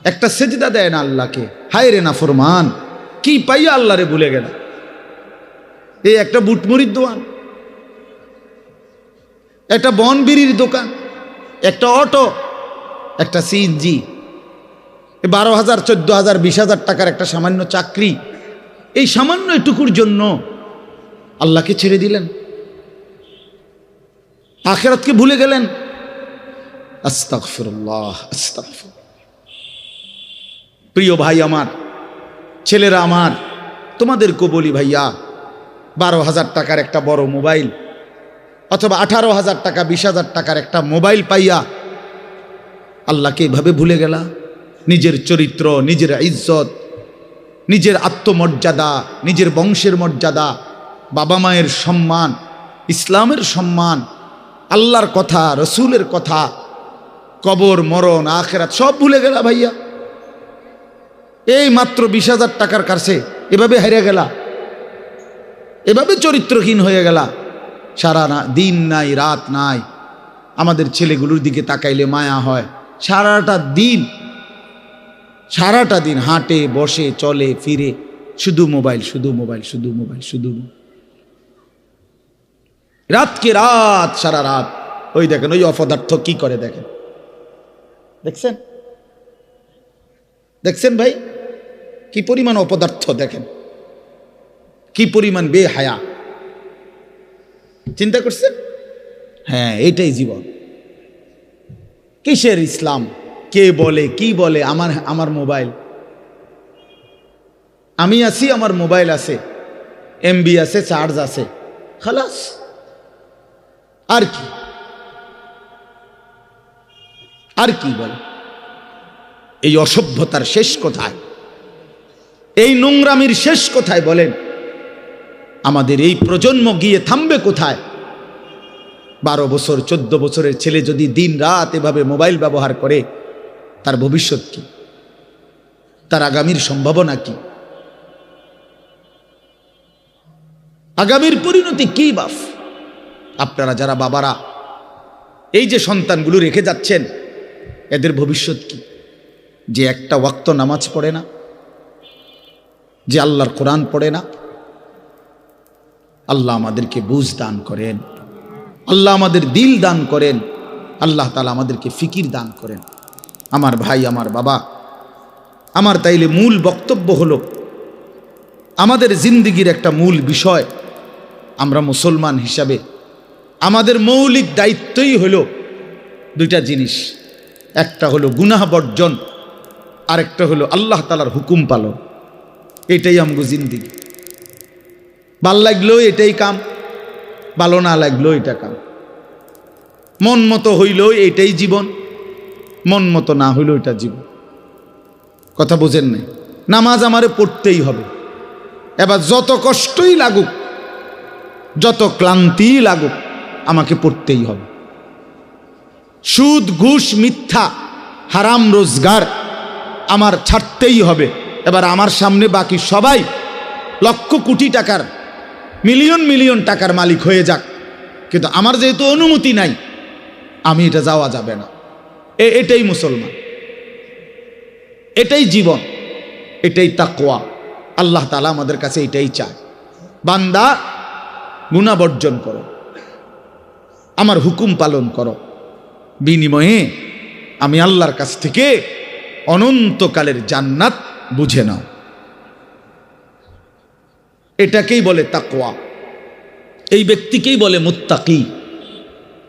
একটা সেজদা দেয় না আল্লাহকে। হায় রে নাফরমান, কি পাইয়া আল্লাহ রে ভুলে গেল। এই একটা বুটমুড়ির দোকান, একটা বনবিড়ির দোকান, একটা অটো, একটা সিএনজি, 12,000 14,000 20,000 টাকার একটা সামান্য চাকরি, এই সামান্য এটুকুর জন্য আল্লাহকে ছেড়ে দিলেন, আখিরাতকে ভুলে গেলেন। আস্তাগফিরুল্লাহ, আস্তাগফিরুল্লাহ। প্রিয় ভাই আমার, ছেলেরা আমার, তোমাদেরকে বলি ভাইয়া, 12,000 টাকার একটা বড় মোবাইল অথবা 18,000 টাকা 20,000 টাকার একটা মোবাইল পাইয়া আল্লাহকে এভাবে ভুলে গেলা। নিজের চরিত্র, নিজের ইজ্জত, নিজের আত্মমর্যাদা, নিজের বংশের মর্যাদা, বাবা মায়ের সম্মান, ইসলামের সম্মান, আল্লাহর কথা, রসুলের কথা, কবর মরণ আখিরাত সব ভুলে গেলা ভাইয়া। এই মাত্র 20,000 টাকার কাছে এভাবে হেরে গেলা, এভাবে চরিত্রহীন হয়ে গেলা। সারা দিন নাই, রাত নাই। আমাদের ছেলেগুলোর দিকে তাকাইলে মায়া হয়। সারাটা দিন হাঁটে, বসে, চলে, ফিরে, শুধু মোবাইল, শুধু মোবাইল, শুধু মোবাইল, শুধু রাতকে রাত, সারা রাত। ওই দেখেন ওই অপদার্থ কি করে, দেখেন, দেখছেন, দেখছেন ভাই কি পরিমাণ অপদার্থ, দেখেন কি পরিমাণ বেহায়া। চিন্তা করছেন? হ্যাঁ, এটাই জীবন। কিসের ইসলাম? কে বলে কি বলে? আমার মোবাইল, আমি আছি, আমার মোবাইল আছে, এমবি আছে, চার্জ আছে, খালাস। আর কি, আর কি বলে? এই অসভ্যতার শেষ কোথায়? এই নোংরামির শেষ কোথায় বলেন? আমাদের এই প্রজন্ম গিয়ে থামবে কোথায়? 12 বছর 14 বছরের ছেলে যদি দিন রাত এভাবে মোবাইল ব্যবহার করে, তার ভবিষ্যৎ কি? তার আগামীর সম্ভাবনা কি? আগামীর পরিণতি কি বাপ? আপনারা যারা বাবারা এই যে সন্তানগুলো রেখে যাচ্ছেন, এদের ভবিষ্যৎ কি? যে একটা ওয়াক্ত নামাজ পড়ে না, যে আল্লাহর কোরআন পড়ে না। আল্লাহ আমাদেরকে বুঝ দান করেন, আল্লাহ আমাদের দিল দান করেন, আল্লাহ তাআলা আমাদেরকে ফিকির দান করেন। আমার ভাই, আমার বাবা, আমার তাইলে মূল বক্তব্য হলো, আমাদের জিন্দিগির একটা মূল বিষয়, আমরা মুসলমান হিসাবে আমাদের মৌলিক দায়িত্বই হলো দুইটা জিনিস। একটা হলো গুনাহ বর্জন, আরেকটা হলো আল্লাহ তাআলার হুকুম পালন। এটাই আমগো জিন্দিগি। ভাল লাগলেও এটাই কাম, ভালো না লাগলেও এটা কাম। মন মতো হইলেও এটাই জীবন, মন মতো না হইলেও এটা জীবন। কথা বোঝেন নাই? নামাজ আমারে পড়তেই হবে। এবার যত কষ্টই লাগুক, যত ক্লান্তি লাগুক, আমাকে পড়তেই হবে। সুদ, ঘুষ, মিথ্যা, হারাম রোজগার আমার ছাড়তেই হবে। এবার আমার সামনে বাকি সবাই লক্ষ কোটি টাকার মিলিয়ন মিলিয়ন টাকার মালিক হয়ে যাক, কিন্তু আমার যেহেতু অনুমতি নাই, আমি এটা যাওয়া যাবে না। এটাই মুসলমান, এটাই জীবন, এটাই তাকওয়া। আল্লাহ তাআলা আমাদের কাছে এটাই চায়, বান্দা গুনাহ বর্জন করো, আমার হুকুম পালন করো, বিনিময়ে আমি আল্লাহর কাছ থেকে অনন্তকালের জান্নাত বুঝে নাও। এটাকেই বলে তাকওয়া। এই ব্যক্তিকেই বলে মুত্তাকি,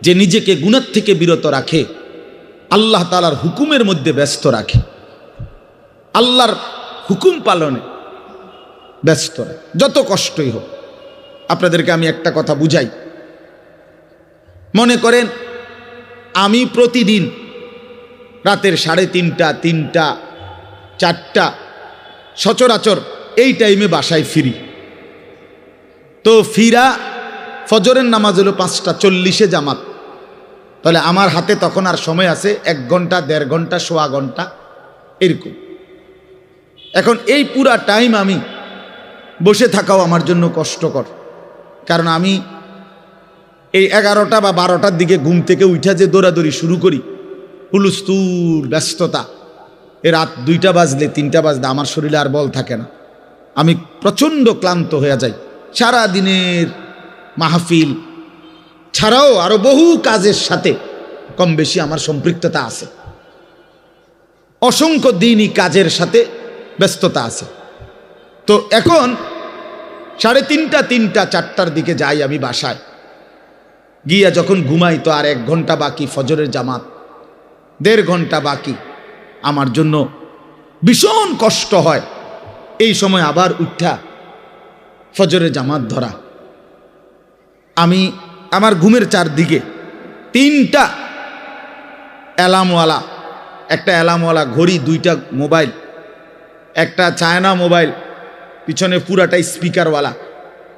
যে নিজেকে গুনাহ থেকে বিরত রাখে, আল্লাহ তাআলার হুকুমের মধ্যে ব্যস্ত রাখে, আল্লাহর হুকুম পালনে ব্যস্ত রাখে, যত কষ্টই হোক। আপনাদেরকে আমি একটা কথা বুঝাই। মনে করেন আমি প্রতিদিন রাতের 3:30, 3টা, 4টা সচরাচর এই টাইমে বাসায় ফিরি। তো ফিরা ফজরের নামাজ হলো 5:40 জামাত, তাহলে আমার হাতে তখন আর সময় আছে 1 ঘন্টা, 1.5 ঘন্টা, সোয়া ঘন্টা এরকম। এখন এই পুরা টাইম আমি বসে থাকাও আমার জন্য কষ্টকর, কারণ আমি এই 11টা বা 12টার দিকে ঘুম থেকে উঠা যে দৌড়াদৌড়ি শুরু করি, হুলুস্তুল ব্যস্ততা, রাত 2টা বাজলে 3টা বাজলে আমার শরীরে আর বল থাকে না, আমি প্রচণ্ড ক্লান্ত হয়ে যাই। সারা দিনের মাহফিল ছাড়াও আরো বহু কাজের সাথে কম বেশি আমার সম্পৃক্ততা আছে, অসংখ্য দিনই কাজের সাথে ব্যস্ততা আছে। তো এখন 3:30, 3টা, 4টার দিকে যাই আমি বাসায়, গিয়া যখন ঘুমাই তো আর 1 ঘন্টা বাকি ফজরের জামাত, 1.5 ঘন্টা বাকি। আমার জন্য ভীষণ কষ্ট হয় এই সময় আবার উঠা ফজরের জামাত ধরা। আমি আমার ঘুমের চারদিকে 3টা অ্যালার্মওয়ালা, একটা অ্যালার্মওয়ালা ঘড়ি, 2টা মোবাইল, একটা চায়না মোবাইল, পিছনে পুরাটাই স্পিকারওয়ালা,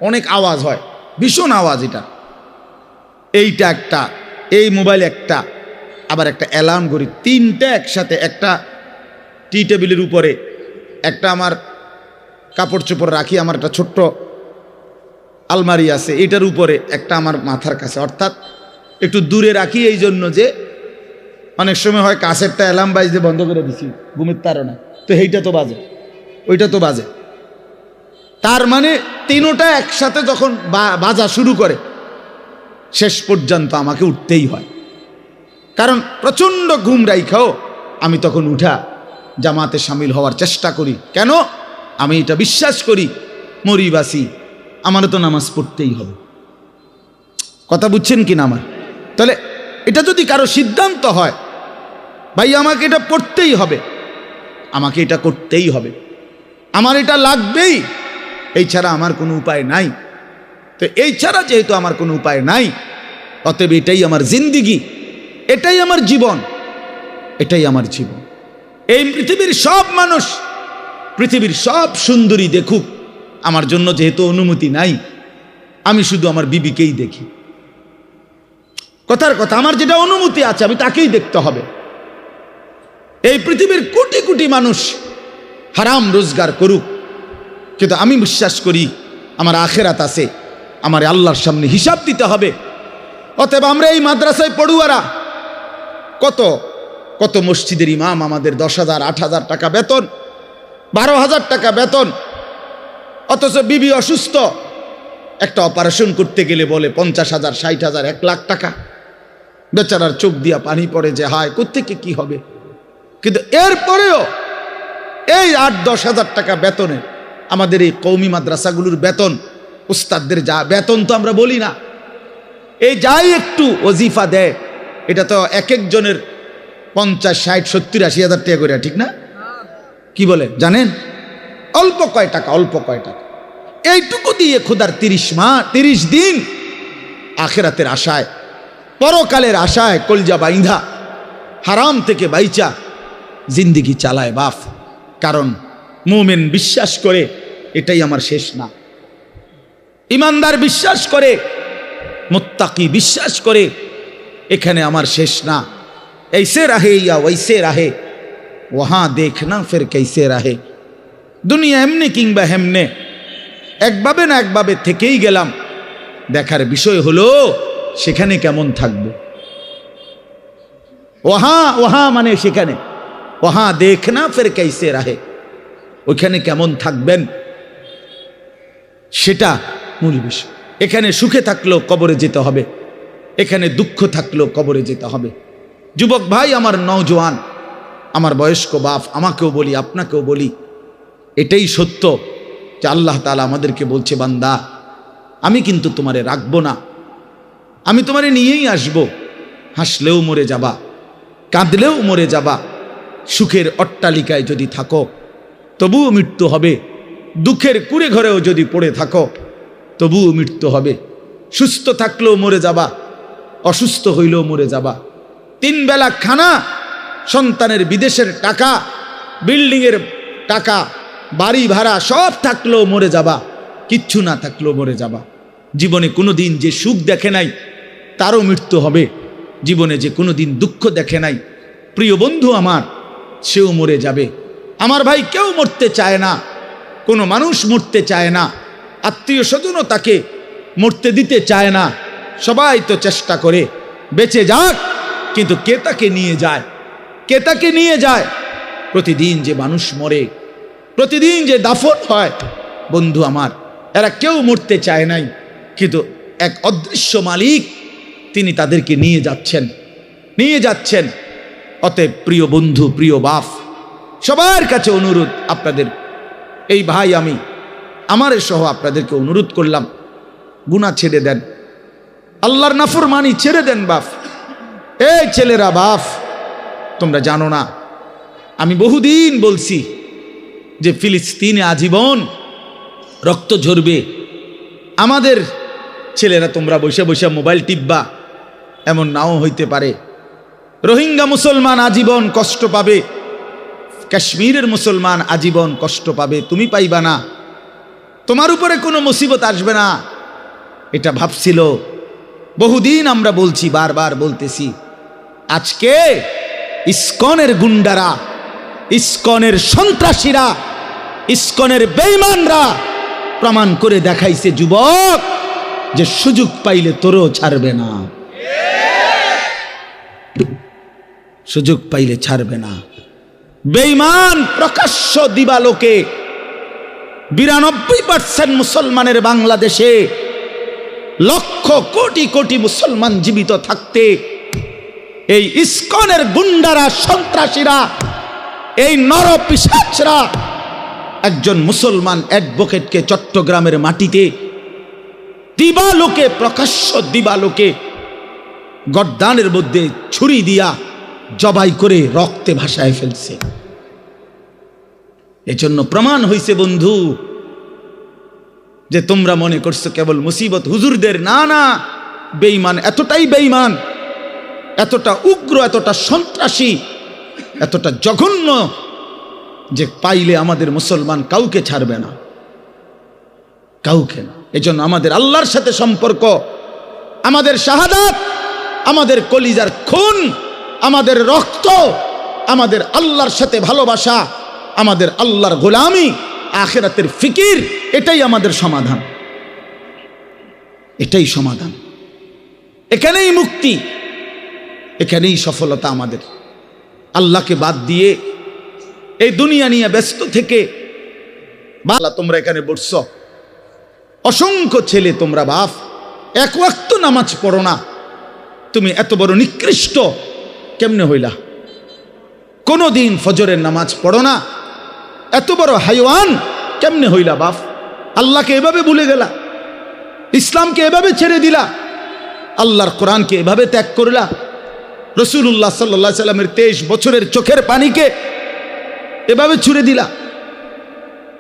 অনেক আওয়াজ হয়, ভীষণ আওয়াজ এটা। এইটা একটা, এই মোবাইল একটা, আবার একটা অ্যালার্ম ঘড়ি, 3টা একসাথে। একটা টি টেবিলের উপরে, একটা আমার কাপড় চোপড় রাখি, আমার একটা ছোট্ট আলমারি আছে, এটার উপরে, একটা আমার মাথার কাছে, অর্থাৎ একটু দূরে রাখি এই জন্য যে অনেক সময় হয় কাছেরটা অ্যালার্ম বাজতে বন্ধ করে দিছি ঘুমের তাড়না, তো এইটা তো বাজে, ওইটা তো বাজে। তার মানে 3টা একসাথে যখন বাজা শুরু করে, শেষ পর্যন্ত আমাকে উঠতেই হয়, কারণ প্রচণ্ড ঘুম রাইখাও আমি তখন উঠা জামাতে শামিল হওয়ার চেষ্টা করি। কেন? আমি এটা বিশ্বাস করি, মরিবাসি আমারও তো নামাজ পড়তেই হবে। কথা বুঝছেন কি না আমার? তাহলে এটা যদি কারো সিদ্ধান্ত হয়, ভাই আমাকে এটা পড়তেই হবে, আমাকে এটা করতেই হবে, আমার এটা লাগবেই, এই ছাড়া আমার কোনো উপায় নাই। তো এই ছাড়া যেহেতু আমার কোনো উপায় নাই, অতএব এটাই আমার জিন্দিগি, এটাই আমার জীবন, এটাই আমার জীবন। এই পৃথিবীর সব মানুষ, পৃথিবীর সব সুন্দরী দেখুক, আমার জন্য যেহেতু অনুমতি নাই, আমি শুধু আমার বিবিকেই দেখি। কথার কথা, আমার যেটা অনুমতি আছে আমি তাকেই দেখতে হবে। এই পৃথিবীর কোটি কোটি মানুষ হারাম রোজগার করুক, কিন্তু আমি বিশ্বাস করি আমার আখেরাত আছে, আমার আল্লাহর সামনে হিসাব দিতে হবে। অতএব আমরা এই মাদ্রাসায় পড়ুয়ারা, কত কত মসজিদের ইমাম, আমাদের 10,000, 8,000 টাকা বেতন, 12,000 টাকা বেতন, অথচ বিবি অসুস্থ, একটা অপারেশন করতে গেলে বলে 50,000, 60,000, 1 লাখ টাকা। বেচারার চোখ দিয়া পানি পড়ে যে হায় কোত্থেকে কি হবে। কিন্তু এরপরেও এই 8-10 হাজার টাকা বেতনে আমাদের এই কওমি মাদ্রাসাগুলোর বেতন, উস্তাদদের যা বেতন তো আমরা বলি না, এই যাই একটু ওজিফা দেয়, এটা তো এক একজনের 50, 60, 70, 80 হাজার টাকা করে, ঠিক না? কি বলে জানেন? অল্প কয় টাকা, অল্প কয় টাকা। এইটুকু দিয়ে খোদার 30 দিন আখেরাতের আশায়, পরকালের আশায় কলজা বাইন্ধা হারাম থেকে বাইচা জিন্দিগি চালায় বাপ। কারণ মুমিন বিশ্বাস করে এটাই আমার শেষ না, ইমানদার বিশ্বাস করে, মুত্তাকি বিশ্বাস করে এখানে আমার শেষ না। ऐसे रहे या वैसे रहे, वहां देखना फिर कैसे रहे। দুনিয়া এমনি কিংবা হেমনে, একভাবে না একভাবে থেকেই গেলাম। দেখার বিষয় হলো সেখানে কেমন থাকবো। ওহা ওহা মানে সেখানে, ওহা দেখনা ফের कैसे रहे, ওইখানে কেমন থাকবেন সেটা মূল বিষয়। এখানে সুখে থাকলেও কবরে যেতে হবে, এখানে দুঃখ থাকলেও কবরে যেতে হবে। যুবক ভাই, আমার নওজোয়ান, আমার বয়স্ক বাপ, আমাকেও বলি আপনাকেও বলি, এটাই সত্য যে আল্লাহ তাআলা আমাদেরকে বলছে, বান্দা আমি কিন্তু তোমারে রাখবো না, আমি তোমারে নিয়েই আসবো। হাসলেও মরে যাবা, কাঁদলেও মরে যাবা। সুখের অট্টালিকায় যদি থাকো তবুও মৃত্যু হবে, দুঃখের কুড়ে ঘরেও যদি পড়ে থাকো তবুও মৃত্যু হবে। সুস্থ থাকলেও মরে যাবা, অসুস্থ হইলেও মরে যাবা। 3 বেলা খানা, সন্তানের বিদেশের টাকা, বিল্ডিংয়ের টাকা, বাড়ি ভাড়া সব থাকলেও মরে যাবা, কিচ্ছু না থাকলেও মরে যাবা। জীবনে কোনোদিন যে সুখ দেখে নাই তারও মৃত্যু হবে, জীবনে যে কোনোদিন দুঃখ দেখে নাই প্রিয় বন্ধু আমার, সেও মরে যাবে। আমার ভাই, কেউ মরতে চায় না, কোনো মানুষ মরতে চায় না, আত্মীয় স্বজনও তাকে মরতে দিতে চায় না। সবাই তো চেষ্টা করে বেঁচে যাক, কিন্তু কে তাকে নিয়ে যায়, কে তাকে নিয়ে যায়? প্রতিদিন যে মানুষ মরে, প্রতিদিন যে দাফন হয়, বন্ধু আমার, এরা কেউ মরতে চায় নাই, কিন্তু এক অদৃশ্য মালিক তিনি তাদেরকে নিয়ে যাচ্ছেন, নিয়ে যাচ্ছেন। অতএব প্রিয় বন্ধু, প্রিয় বাপ, সবার কাছে অনুরোধ, আপনাদের এই ভাই আমি আমার সহ আপনাদেরকে অনুরোধ করলাম, গুনাহ ছেড়ে দেন, আল্লাহর নাফরমানি ছেড়ে দেন। বাপ, এই ছেলেরা, বাপ তোমরা জানো না, আমি বহুদিন বলছি যে ফিলিস্তিনে আজীবন রক্ত ঝরবে। আমাদের ছেলেরা তোমরা বসে বসে মোবাইল টিপবা, এমন নাও হইতে পারে। রোহিঙ্গা মুসলমান আজীবন কষ্ট পাবে, কাশ্মীরের মুসলমান আজীবন কষ্ট পাবে, তুমি পাইবা না, তোমার উপরে কোনো মুসিবত আসবে না, এটা ভাবছিল। বহুদিন আমরা বলছি, বারবার বলতেছি। আজকে ইসকনের গুন্ডারা, ইসকনের সন্ত্রাসীরা, ইসকনের বেঈমানরা প্রমাণ করে দেখাইছে যুবক, যে সুযোগ পাইলে তোরও ছাড়বে না, সুযোগ পাইলে ছাড়বে না। বেঈমান প্রকাশ্য দিবালোকে 92% মুসলমানের বাংলাদেশে, লক্ষ কোটি কোটি মুসলমান জীবিত থাকতে এই ইসকনের গুন্ডারা, সন্ত্রাসীরা, এই নরপিশাচরা একজন মুসলমান অ্যাডভোকেটকে চট্টগ্রামের মাটিতে দিবালোকে, প্রকাশ্য দিবালোকে গর্দানের মধ্যে ছুরি দিয়া জবাই করে রক্তে ভাসায় ফেলছে। এজন্য প্রমাণ হইছে বন্ধু, যে তোমরা মনে করছো কেবল মুসিবত হুজুরদের, না না, বেঈমান এতটাই বেঈমান, এতটা উগ্র, এতটা সন্ত্রাসী, এতটা জঘন্য, যে পাইলে আমাদের মুসলমান কাউকে ছাড়বে না, কাউকে না। এজন্য আমাদের আল্লাহর সাথে সম্পর্ক, আমাদের শাহাদাত, আমাদের কলিজার খুন, আমাদের রক্ত, আমাদের আল্লাহর সাথে ভালোবাসা, আমাদের আল্লাহর গোলামি, আখিরাতের ফিকির, এটাই আমাদের সমাধান, এটাই সমাধান। এখানেই মুক্তি, এখানেই সফলতা আমাদের। আল্লাহকে বাদ দিয়ে এই দুনিয়া নিয়ে ব্যস্ত থেকে, বালা তোমরা এখানে বসছ, অসংখ্য ছেলে তোমরা বাপ, এক ওয়াক্ত নামাজ পড়ো না, তুমি এত বড় নিকৃষ্ট কেমনে হইলা? কোনদিন ফজরের নামাজ পড়ো না, এত বড় হাইওয়ান কেমনে হইলা বাপ? আল্লাহকে এভাবে ভুলে গেলা, ইসলামকে এভাবে ছেড়ে দিলা, আল্লাহর কোরআনকে এভাবে ত্যাগ করলা, রাসূলুল্লাহ সাল্লাল্লাহু আলাইহি সাল্লামের 23 বছরের চোখের পানিকে এভাবে ছুড়ে দিলা।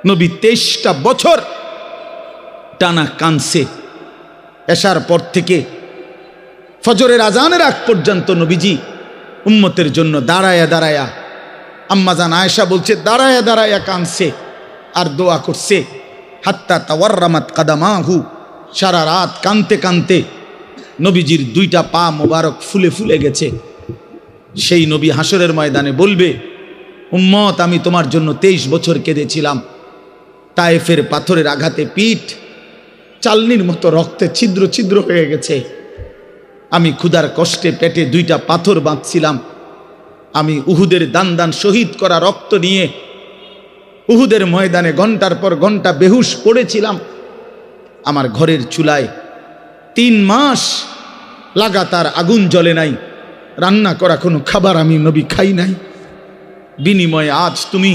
নবী 23টা বছর টানা কানছে, এশার পর থেকে ফজরের আজানের আগ পর্যন্ত নবীজি উম্মতের জন্য দাঁড়ায়া দাঁড়ায়া, আম্মাজান আয়েশা বলছে দাঁড়ায়া দাঁড়ায়া কানছে আর দোয়া করছে, হাত্তা তাওয়াররামাত কাদামাহু, সারা রাত কানতে কানতে নবীজির 2টা পা মোবারক ফুলে ফুলে গেছে। সেই নবী হাসরের ময়দানে বলবে, উম্মত আমি তোমার জন্য 23 বছর কেঁদেছিলাম, তায়েফের পাথরের আঘাতে পিঠ চালনির মতো রক্তে ছিদ্র ছিদ্র হয়ে গেছে। আমি ক্ষুধার কষ্টে পেটে 2টা পাথর বাঁধছিলাম। আমি উহুদের দান দান শহীদ করা রক্ত নিয়ে উহুদের ময়দানে ঘন্টার পর ঘন্টা বেহুশ পড়েছিলাম। আমার ঘরের চুলায় 3 মাস লাগাতার আগুন জ্বলে নাই, রান্না করা কোনো খাবার আমি নবী খাই নাই। বিনিময়ে আজ তুমি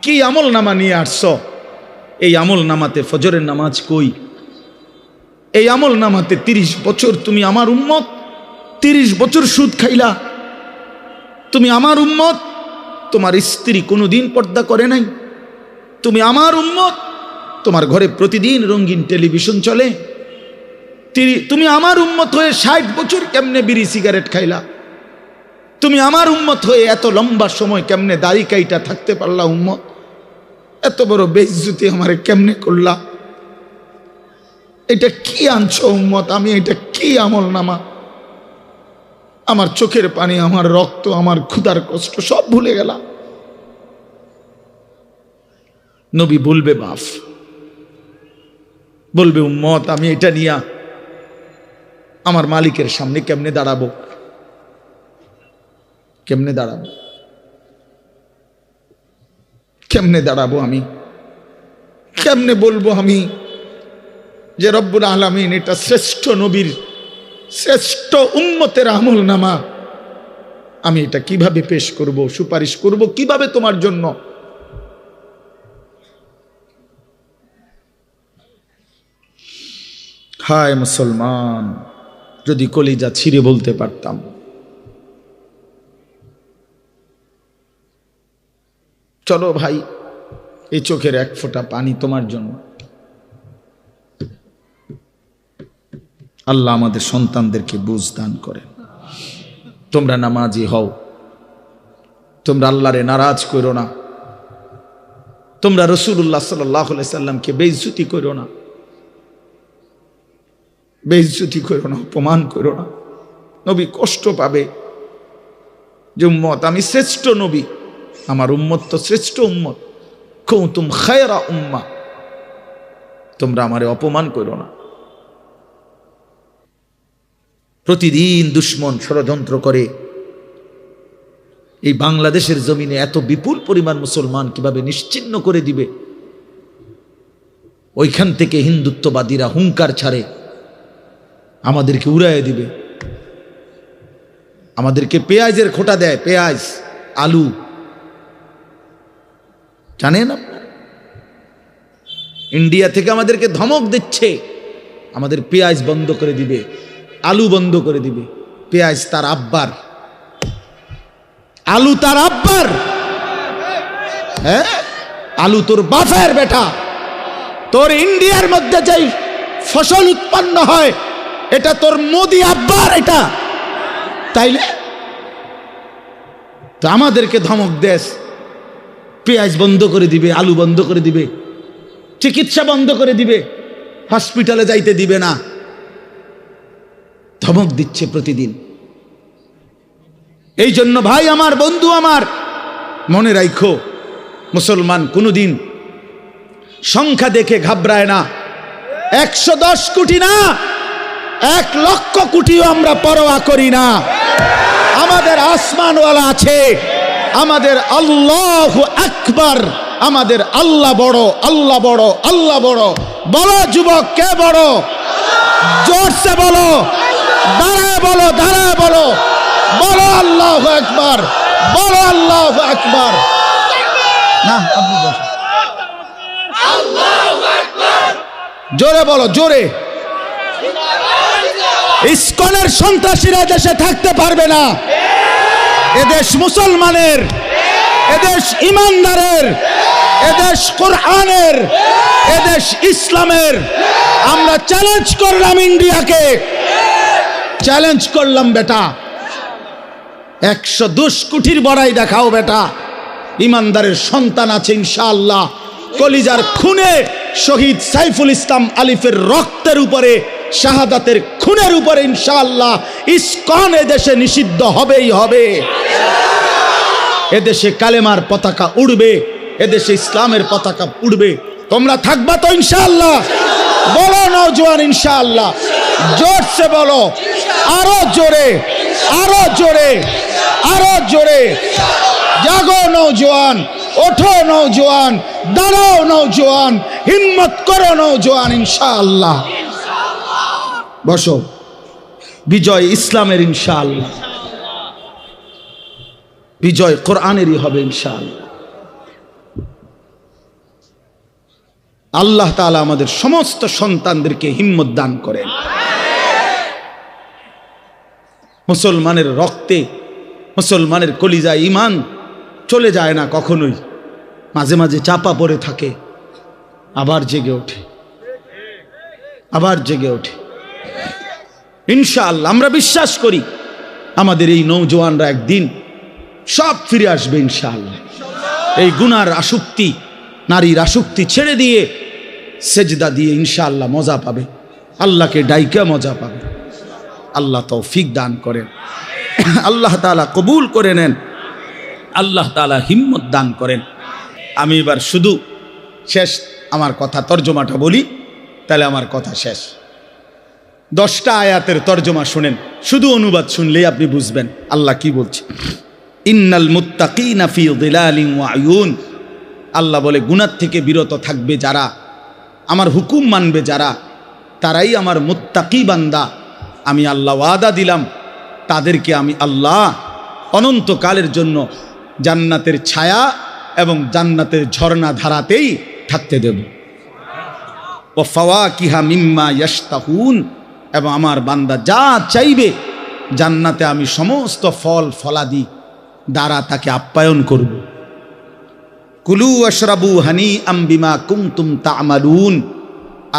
কি আমল নামা নিয়ে আসছ? এই আমল নামাতে ফজরের নামাজ কই? এই আমল নামাতে 30 বছর তুমি আমার উম্মত, 30 বছর সুদ খাইলা। তুমি আমার উম্মত, তোমার স্ত্রী কোনোদিন পর্দা করে নাই। তুমি আমার উম্মত, তোমার ঘরে প্রতিদিন রঙিন টেলিভিশন চলে। তুমি আমার উম্মত হয়ে 60 বছর কেমনে বিড়ি সিগারেট খাইলা? তুমি আমার উম্মত হয়ে এত লম্বা সময় কেমনে দাড়ি কাইটা থাকতে পারলা? উম্মত, এত বড় বেইজ্জতি আমারে কেমনে করলা? এটা কি আনছো উম্মত? আমি এটা কি আমল নামা? আমার চোখের পানি, আমার রক্ত, আমার ক্ষুধার কষ্ট সব ভুলে গেলাম। নবী বলবে বাপ, বলবে উম্মত, আমি এটা নিয়া আমার মালিকের সামনে কেমনে দাঁড়াবো? কেমনে দাঁড়াবো? কেমনে দাঁড়াবো? আমি কেমনে বলবো আমি যে রব্বুল আলামিন এটা শ্রেষ্ঠ নবীর শ্রেষ্ঠ উম্মতের আমল নামা, আমি এটা কিভাবে পেশ করব, সুপারিশ করব কিভাবে তোমার জন্য? হায় মুসলমান, যদি কলিজা ছিঁড়ে বলতে পারতাম, চলো ভাই, এই চোখের 1 ফোঁটা পানি তোমার জন্য। আল্লাহ আমাদের সন্তানদেরকে বুঝ দান করেন। তোমরা নামাজি হও, তোমরা আল্লাহরে নারাজ করো না, তোমরা রাসূলুল্লাহ সাল্লাল্লাহু আলাইহি সাল্লামকে বেইজ্জতি করো না, বেইজ্জতি করো না, অপমান করো না। নবী কষ্ট পাবে যে উম্মত আমি শ্রেষ্ঠ নবী, আমার উম্মত তো শ্রেষ্ঠ উম্মত, কুনতুম খায়রা উম্মাহ, তোমরা আমারে অপমান করো না। প্রতিদিন দুশ্মন ষড়যন্ত্র করে এই বাংলাদেশের জমিনে এত বিপুল পরিমাণ মুসলমান কিভাবে নিশ্চিহ্ন করে দিবে। ওইখান থেকে হিন্দুত্ববাদীরা হুঙ্কার ছাড়ে আমাদেরকে উড়াইয়ে দিবে, আমাদেরকে পেঁয়াজের খোঁটা দেয়, পেঁয়াজ আলু, জানেন আপনারা? ইন্ডিয়া থেকে আমাদেরকে ধমক দিচ্ছে, আমাদের পেঁয়াজ বন্ধ করে দিবে, আলু বন্ধ করে দিবে। পেঁয়াজ তার আব্বার, আলু তার আব্বার, হ্যাঁ, আলু তোর বাপের বেটা। তোর ইন্ডিয়ার মধ্যে যেই ফসল উৎপন্ন হয় এটা তোর মোদি আব্বার, এটা তাইলে তো আমাদেরকে ধমক দেশ, পেঁয়াজ বন্ধ করে দিবে, আলু বন্ধ করে দিবে, চিকিৎসা বন্ধ করে দিবে, হসপিটালে যাইতে দিবে না, ধমক দিচ্ছে প্রতিদিন। এই জন্য ভাই আমার, বন্ধু আমার, মনে রাখো, মুসলমান কোনোদিন সংখ্যা দেখে ঘাবড়ায় না। 110 কোটি না, 1 লক্ষ কোটিও আমরা পরোয়া করি না। আমাদের আসমানওয়ালা আছে, আমাদের আল্লাহু আকবার, আমাদের আল্লাহ বড়, আল্লাহ বড়, আল্লাহ বড়। বলো যুবক, কে বড়? জোরসে বলো, দাঁড়ায় বলো, দাঁড়ায় বলো, বলো আল্লাহু আকবার, বলো আল্লাহু আকবার। না, আপনি বসুন, জোরে বলো, জোরে। ইসকনের সন্ত্রাসীরা দেশে থাকতে পারবে না। এদেশ মুসলমানের, এদেশ ইমানদারের, এদেশ কোরআনের, এদেশ ইসলামের। আমরা চ্যালেঞ্জ করলাম ইন্ডিয়াকে, চ্যালেঞ্জ করলাম বেটা, 110 কোটির বড়াই দেখাও বেটা। ইমানদারের সন্তান আছে ইনশাআল্লাহ। কলিজার খুনে শহীদ সাইফুল ইসলাম আলিফের রক্তের উপরে, শাহাদাতের খুনের উপরে ইনশাআল্লাহ ইসকন এদেশে নিষিদ্ধ হবেই হবে। এদেশে কালেমার পতাকা উড়বে, এদেশে ইসলামের পতাকা উড়বে। তোমরা থাকবা তো ইনশাআল্লাহ? বলো নওজোয়ান ইনশাআল্লাহ, জোরসে বলো, আরো জোরে, আরো জোরে, আরো জোরে। জাগো নওজোয়ান, ওঠো নওজোয়ান, দাঁড়াও নওজোয়ান, হিম্মত করো নওজোয়ান ইনশাআল্লাহ। বসো, বিজয় ইসলামের ইনশাআল্লাহ, বিজয় কোরআনেরই হবে ইনশাআল্লাহ। আল্লাহ তাআলা আমাদের সমস্ত সন্তানদেরকে হিম্মত দান করেন। মুসলমানের রক্তে, মুসলমানের কলিজায় ঈমান চলে যায় না কখনোই, মাঝে মাঝে চাপা পড়ে থাকে, আবার জেগে ওঠে, আবার জেগে ওঠে ইনশাআল্লাহ। আমরা বিশ্বাস করি আমাদের এই নওজোয়ানরা একদিন সব ফিরে আসবে ইনশাআল্লাহ। এই গুনার আসক্তি, নারীর আসক্তি ছেড়ে দিয়ে সেজদা দিয়ে ইনশাআল্লাহ মজা পাবে, আল্লাহকে ডাইকা মজা পাবে। আল্লাহ তৌফিক দান করেন, আল্লাহ তাআলা কবুল করে নেন, আল্লাহ তাআলা হিম্মত দান করেন। আমি এবার শুধু শেষ আমার কথা তর্জমাটা বলি, তাহলে আমার কথা শেষ। 10টা আয়াতের তর্জমা শুনেন, শুধু অনুবাদ শুনলেই আপনি বুঝবেন আল্লাহ কি বলছে। ইন্নাল মুত্তাকিনা ফি যিলালিন ওয়া আয়ুন, আল্লাহ বলে গুনাহ থেকে বিরত থাকবে যারা, আমার হুকুম মানবে যারা, তারাই আমার মুত্তাকি বান্দা। আমি আল্লাহ ওয়াদা দিলাম তাদেরকে আমি আল্লাহ অনন্তকালের জন্য জান্নাতের ছায়া এবং জান্নাতের ঝর্ণা ধারাতেই থাকতে দেব। ওয়া ফাওয়াকিহা মিম্মা ইয়াশতাহুন, এবং আমার বান্দা যা চাইবে জান্নাতে আমি সমস্ত ফল ফলাদি দ্বারা তাকে আপ্যায়ন করব। কুলু ওয়াশরাবু হানিআম বিমা কুনতুম তা'মালুন,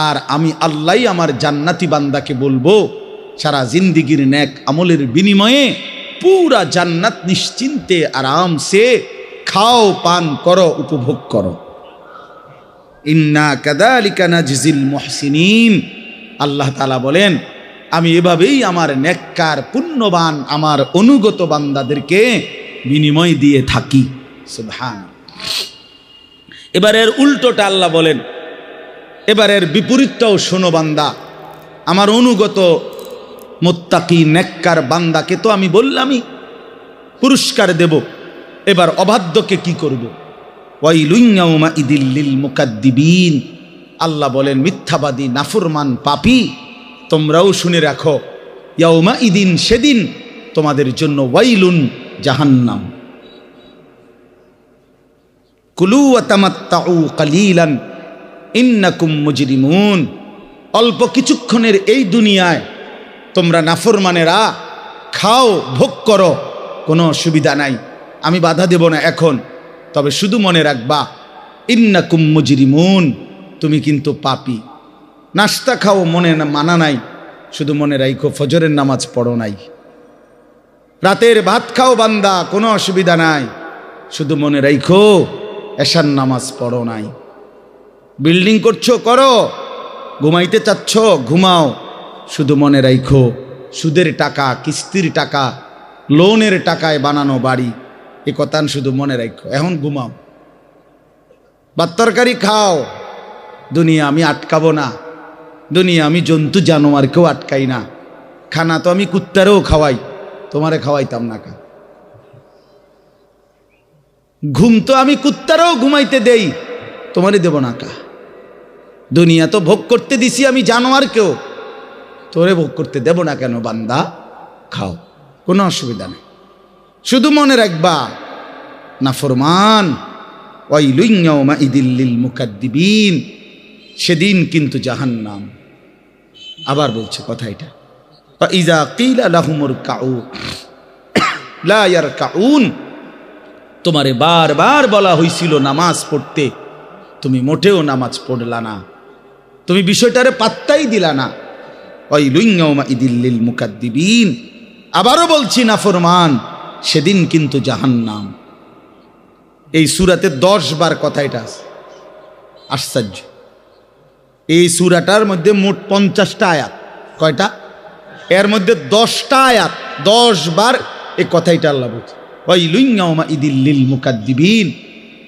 আর আমি আল্লাহ আমার জান্নাতি বান্দাকে বলবো সারা জিন্দিগির নেক আমলের বিনিময়ে পুরা জান্নাত নিশ্চিন্তে আরামসে খাও, পান করো, উপভোগ করো। ইন্না কাযালিকা নাজজিল মুহসিনিন, আল্লাহ তাআলা বলেন আমি এভাবেই আমার নেককার পুণ্যবান আমার অনুগত বান্দাদেরকে বিনিময় দিয়ে থাকি। সুবহানাল্লাহ। এবারের উল্টোটা আল্লাহ বলেন, এবারের বিপরীতটাও শোনো বান্দা, আমার অনুগত মুত্তাকি নেককার বান্দাকে তো আমি বললামই পুরস্কার দেব, এবার অবাধ্যকে কি করব? ওয়াইলুন ইয়াউমাইদিল লিল মুকাদ্দিবিন, আল্লাহ বলেন মিথ্যাবাদী নাফরমান পাপী তোমরাও শুনে রাখো, ইয়াউমাইদিন সেদিন তোমাদের জন্য ওয়াইলুন জাহান্নাম। কুলু ওয়া তামাত্তাউ কালিলান ইন্নাকুম মুজরিমুন, অল্প কিছুক্ষণের এই দুনিয়ায় তোমরা নাফরমানেরা খাও, ভোগ করো, কোনো অসুবিধা নাই, আমি বাধা দেব না এখন, তবে শুধু মনে রাখবা ইন্নাকুম মুজরিমুন, তুমি কিন্তু পাপী। নাস্তা খাও, মনে মানা নাই, শুধু মনে রাখো ফজরের নামাজ পড়ো নাই। রাতের ভাত খাও বান্দা, কোনো অসুবিধা নাই, শুধু মনে রাখো এশার নামাজ পড়ো নাই। বিল্ডিং করছো, করো, ঘুমাইতে চাচ্ছ, ঘুমাও, শুধু মনে রাখো সুদের টাকা, কিস্তির টাকা, লোনের টাকায় বানানো বাড়ি, এ কথা শুধু মনে রাখো। এখন ঘুমাও, ভাত তরকারি খাও, দুনিয়া আমি আটকাবো না, দুনিয়া আমি জন্তু জানোয়ারকেও আটকাই না, খানা তো আমি কুত্তারেও খাওয়াই, তোমারে খাওয়াইতাম না কা। ঘুম তো আমি কুত্তারেও ঘুমাইতে দেই, তোমারে দেব না কা। দুনিয়া তো ভোগ করতে দিছি আমি জানোয়ারকেও, তোরে ভোগ করতে দেব না কেন? বান্দা খাও, কোনো অসুবিধা নেই, শুধু মনে রাখবা নাফরমান ওয়াইলুন ইয়াউমাইদিল লিল মুকাদ্দিবিন, সেদিন কিন্তু জাহান্নাম। আবার বলছে কথা এটা, ফাইজা কিলা লাহুমুর কাউ লা ইয়ারকাউন, তোমারে বারবার বলা হয়েছিল নামাজ পড়তে, তুমি মোটেও নামাজ পড়লা না, তুমি বিষয়টারে পাত্তাই দিলা না। ওয়াইলুন ইয়াউমাইদিল লিল মুকাদ্দিবিন, আবারও বলছি নাফরমান, সেদিন কিন্তু জাহান্নাম। এই সূরাতে 10 বার কথা এটা আছে, আশ্চর্য। এই সূরাটার মধ্যে মোট 50টা আয়াত, কয়টা? এর মধ্যে 10টা আয়াত, 10 বার এই কথাইটা আল্লাহ বলছে, ওয়াইলুন ইয়াউমাইদিল লিল মুকাদ্দিবিন,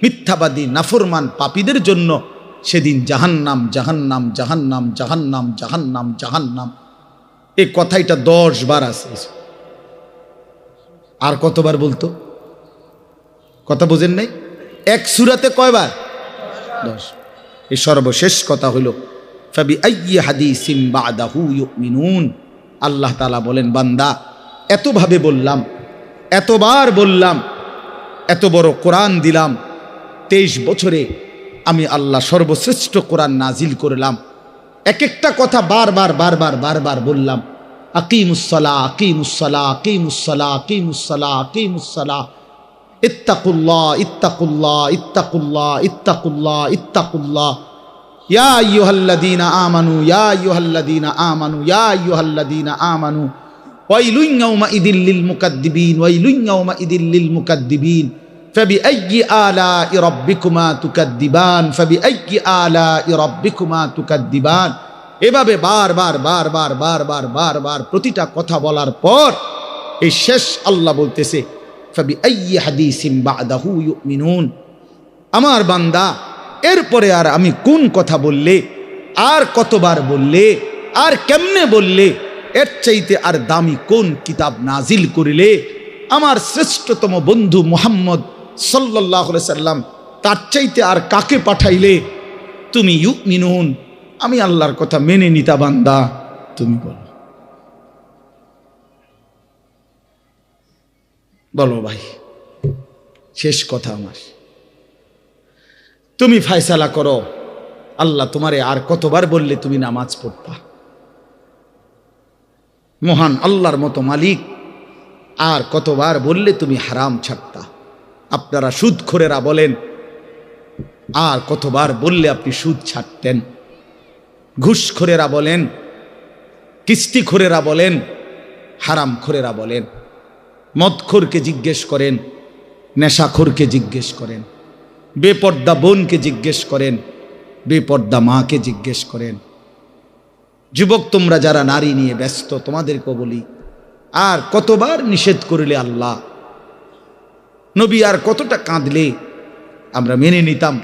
মিথ্যাবাদী নাফরমান পাপীদের জন্য সেদিন জাহান্নাম জাহান্নাম জাহান্নাম জাহান্নাম জাহান্নাম জাহান্নাম। এই কথাইটা 10 বার আছে। আর কতবার বলতো? কথা বোঝেন নাই? এক সূরাতে কয়বার? 10। এই সর্বশেষ কথা হইল ফাবি আইয়ি হাদিসিম বাদাহু ইউমিনুন। আল্লাহ তাআলা বলেন, বান্দা এতভাবে বললাম, এতবার বললাম, এত বড় কোরআন দিলাম, 23 বছরে আমি আল্লাহ সর্বশ্রেষ্ঠ কোরআন নাজিল করলাম। এক একটা কথা বারবার বারবার বারবার বললাম, আকিমুসসালাহ আকিমুসসালাহ আকিমুসসালাহ আকিমুসসালাহ আকিমুসসালাহ, ইত্তাকুল্লাহ ইত্তাকুল্লাহ ইত্তাকুল্লাহ ইত্তাকুল্লাহ ইত্তাকুল্লাহ, ইয়া আইয়ুহাল্লাযীনা আমানু ইয়া আইয়ুহাল্লাযীনা আমানু ইয়া আইয়ুহাল্লাযীনা আমানু ওয়াইলুন ইয়াওমাইযিল লিল মুকাদ্দিবিন ওয়াইলুন ইয়াওমাইযিল লিল মুকাদ্দিবিন ফাবিআইয়ি আলাই রাব্বিকুমা তুকাদ্দিবান ফাবিআইয়ি আলাই রাব্বিকুমা তুকাদ্দিবান। এভাবে বারবার বারবার বারবার বারবার প্রতিটা কথা বলার পর এই শেষ আল্লাহ বলতেছে ফাবিআইয়ি হাদিসিম বাদাহু ইউমিনুন। আমার বান্দা এরপরে আর আমি কোন কথা বললে, আর কতবার বললে, আর কেমনে বললে, এর চাইতে আর দামি কোন কিতাব নাজিল করিলে, আমার শ্রেষ্ঠতম বন্ধু মুহাম্মদ সাল্লাল্লাহু আলাইহি সাল্লাম তার চাইতে আর কাকে পাঠাইলে তুমি ইউমিনুন, আমি আল্লাহর কথা মেনে নিতা বান্দা? তুমি বলো, বলো ভাই। শেষ কথা আমার, তুমি ফায়সালা করো। আল্লাহ তোমারে আর কতবার বললে তুমি নামাজ পড়তা? মহান আল্লাহর মতো মালিক আর কতবার বললে তুমি হারাম ছাড়তা? আপনারা সুদখোরেরা বলেন, আর কতবার বললে আপনি সুদ ছাড়তেন? ঘুষখোরেরা বলেন, কিস্তিখোরেরা বলেন, হারামখোরেরা বলেন, মদখোরকে জিজ্ঞেস করেন, নেশাখোরকে জিজ্ঞেস করেন, বেপর্দা বোনকে জিজ্ঞেস করেন, বেপর্দা মাকে জিজ্ঞেস করেন। যুবক তোমরা যারা নারী নিয়ে ব্যস্ত, তোমাদেরকেও বলি, আর কতবার নিষেধ করিলে আল্লাহ, নবী আর কতটা কাঁদলে আমরা মেনে নিতাম?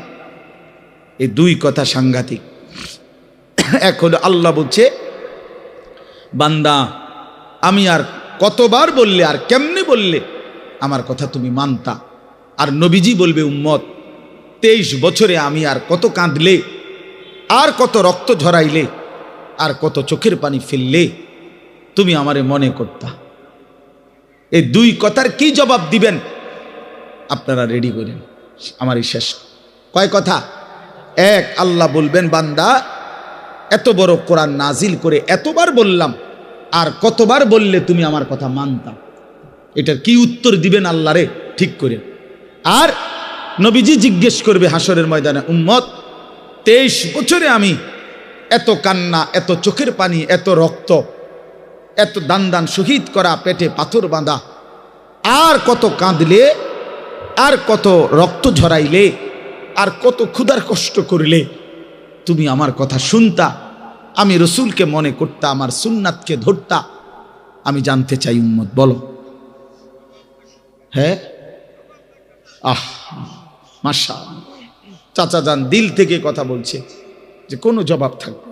এই দুই কথা সাংঘাতিক। এক হলো আল্লাহ বলছে, বান্দা আমি আর কতবার বললে, আর কেমনে বললে আমার কথা তুমি মানতা? আর নবীজি বলবে, উম্মত 23 বছরে আমি আর কত কাঁদলে, আর কত রক্ত ঝরাইলে, আর কত চোখের পানি ফেললে তুমি আমারে মনে করতা? এই দুই কথার কি জবাব দিবেন? আপনারা রেডি করেন, আমার এই শেষ। কয় কথা? এক, আল্লাহ বলবেন, বান্দা এত বড় কোরআন নাজিল করে এতবার বললাম, আর কতবার বললে তুমি আমার কথা মানতা? এটার কি উত্তর দিবেন আল্লাহ রে? ঠিক করে। আর নবীজি জিজ্ঞেস করবে হাসরের ময়দানে, উম্মত 23 বছরে আমি এত কান্না, এত চোখের পানি, এত রক্ত, এত দান দান শহীদ করা, পেটে পাথর বাঁধা, আর কত কাঁদলে, আর কত রক্ত ঝরাইলে, আর কত ক্ষুধার কষ্ট করিলে তুমি আমার কথা শুনতা, আমি রসুলকে মনে করতা, আমার সুন্নাতকে ধরতা? আমি জানতে চাই উম্মত, বলো। হ্যাঁ, আহ মাশাআল্লাহ, চাচা যান দিল থেকে কথা বলছে যে কোনো জবাব থাকবে।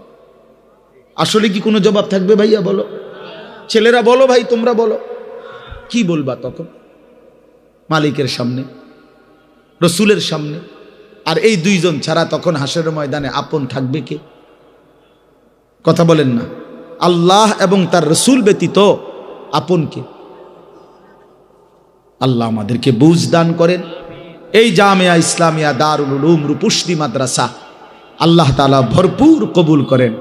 আসলে কি কোনো জবাব থাকবে ভাইয়া? বলো, ছেলেরা বলো, ভাই তোমরা বলো, কি বলবা তখন মালিকের সামনে, রসুলের সামনে? আর এই দুইজন ছাড়া তখন হাসরের ময়দানে আপন থাকবে কে? কথা বলেন না। আল্লাহ এবং তার রসুল ব্যতীত আপন কে? আল্লাহ আমাদেরকে বুঝ দান করেন। এই জামিয়া ইসলামিয়া দারুল উলুম রূপসী মাদ্রাসা আল্লাহ তাআলা ভরপুর কবুল করেন।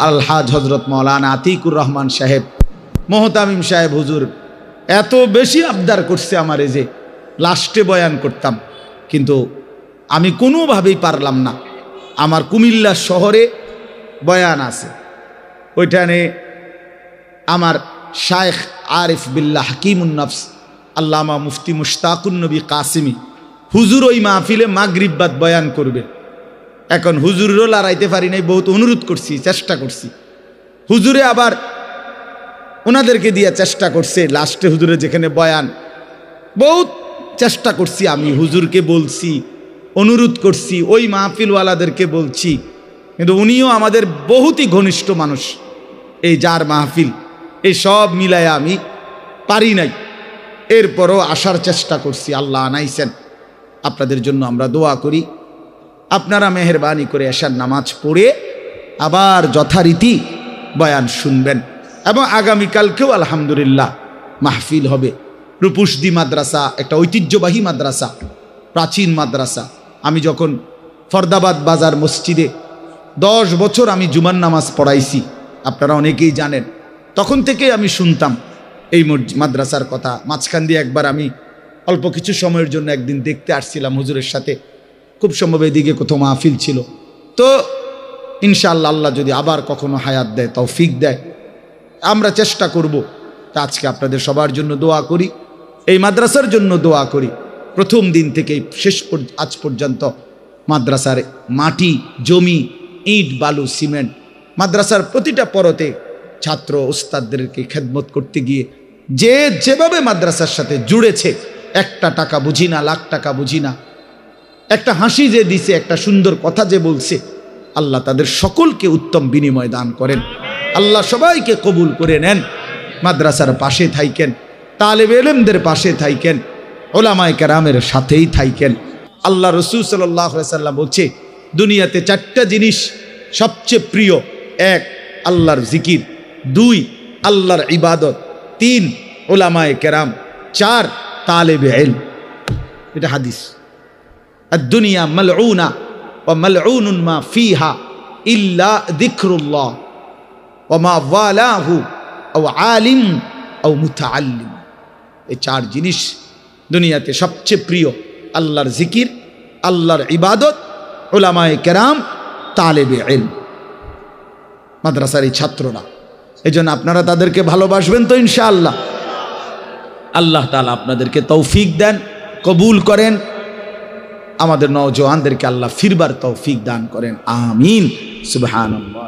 আলহাজ হজরত মৌলানা আতিকুর রহমান সাহেব, মোহতামিম সাহেব হুজুর এত বেশি আবদার করছে আমারে যে লাস্টে বয়ান করতাম, কিন্তু আমি কোনোভাবেই পারলাম না। আমার কুমিল্লা শহরে বয়ান আছে, ওইখানে আমার শায়েখ আরিফ বিল্লাহ হাকিমুন নফস আল্লামা মুফতি মুশতাকুন নবী কাসিমি হুজুর ওই মাহফিলে মাগরিব বাদ বয়ান করবে। এখন হুজুরেরও লড়াইতে পারি নাই, বহুত অনুরোধ করছি, চেষ্টা করছি। হুজুরে আবার ওনাদেরকে দিয়ে চেষ্টা করছে। লাস্টে হুজুরে যেখানে বয়ান, বহুত চেষ্টা করছি, আমি হুজুরকে বলছি, অনুরোধ করছি, ওই মাহফিলওয়ালাদেরকে বলছি, কিন্তু উনিও আমাদের বহুতই ঘনিষ্ঠ মানুষ। এই যার মাহফিল, এই সব মিলায়া আমি পারি নাই, এরপরও আসার চেষ্টা করছি, আল্লাহ আনাইছেন। আপনাদের জন্য আমরা দোয়া করি, আপনারা মেহেরবানি করে এশার নামাজ পড়ে আবার যথারীতি বয়ান শুনবেন। এবং আগামীকালকেও আলহামদুলিল্লাহ মাহফিল হবে। রূপসদি মাদ্রাসা একটা ঐতিহ্যবাহী মাদ্রাসা, প্রাচীন মাদ্রাসা। আমি যখন ফরদাবাদ বাজার মসজিদে 10 বছর আমি জুমার নামাজ পড়াইছি, আপনারা অনেকেই জানেন। তখন থেকে আমি শুনতাম এই মাদ্রাসার কথা। মাঝখান দিয়ে একবার আমি অল্প কিছু সময়ের জন্য একদিন দেখতে আসছিলাম হুজুরের সাথে, খুব সম্ভব এদিকে কোথাও মাহফিল ছিল। তো ইনশাআল্লাহ আল্লাহ যদি আবার কখনো হায়াত দেয়, তৌফিক দেয়, আমরা চেষ্টা করব। তা আজকে আপনাদের সবার জন্য দোয়া করি, এই মাদ্রাসার জন্য দোয়া করি। প্রথম দিন থেকে শেষ আজ পর্যন্ত মাদ্রাসার মাটি, জমি, ইট, বালু, সিমেন্ট, মাদ্রাসার প্রতিটা পরতে ছাত্র ওস্তাদদেরকে খেদমত করতে গিয়ে যে যেভাবে মাদ্রাসার সাথে জুড়েছে, একটা টাকা বুঝি না, লাখ টাকা বুঝি না, একটা হাসি যে দিছে, একটা সুন্দর কথা যে বলছে, আল্লাহ তাদের সকলকে উত্তম বিনিময় দান করেন। আল্লাহ সবাইকে কবুল করে নেন। মাদ্রাসার পাশে থাইকেন, তালেবে ইলমদের পাশে থাইকেন, ওলামায়ে কেরামের সাথেই থাইকেন। আল্লাহ রসুল সাল্লাল্লাহু আলাইহি ওয়াসাল্লাম বলছে, দুনিয়াতে 4টা জিনিস সবচেয়ে প্রিয়। 1 আল্লাহর জিকির, 2 আল্লাহর ইবাদত, 3 ওলামায়ে কেরাম, 4 তালেবে ইলম। এটা হাদিস। আদ-দুনিয়া মালউনা ওয়া মালউনুন মা ফিহা ইল্লা যিকরুল্লাহ ওয়া মা ওয়ালাহু আও আলিম আও মুতাআল্লিম। এই 4 জিনিস দুনিয়াতে সবচেয়ে প্রিয়। আল্লাহর জিকির, আল্লাহর ইবাদত, উলামায়ে কেরাম, তালেবে ইলম। মাদ্রাসার এই ছাত্ররা, এই জন্য আপনারা তাদেরকে ভালোবাসবেন তো ইনশাআল্লাহ। আল্লাহ তাআলা আপনাদেরকে তৌফিক দেন, কবুল করেন। আমাদের নওজওয়ানদেরকে আল্লাহ ফিরবার তৌফিক দান করেন। আমিন। সুবহানাল্লাহ।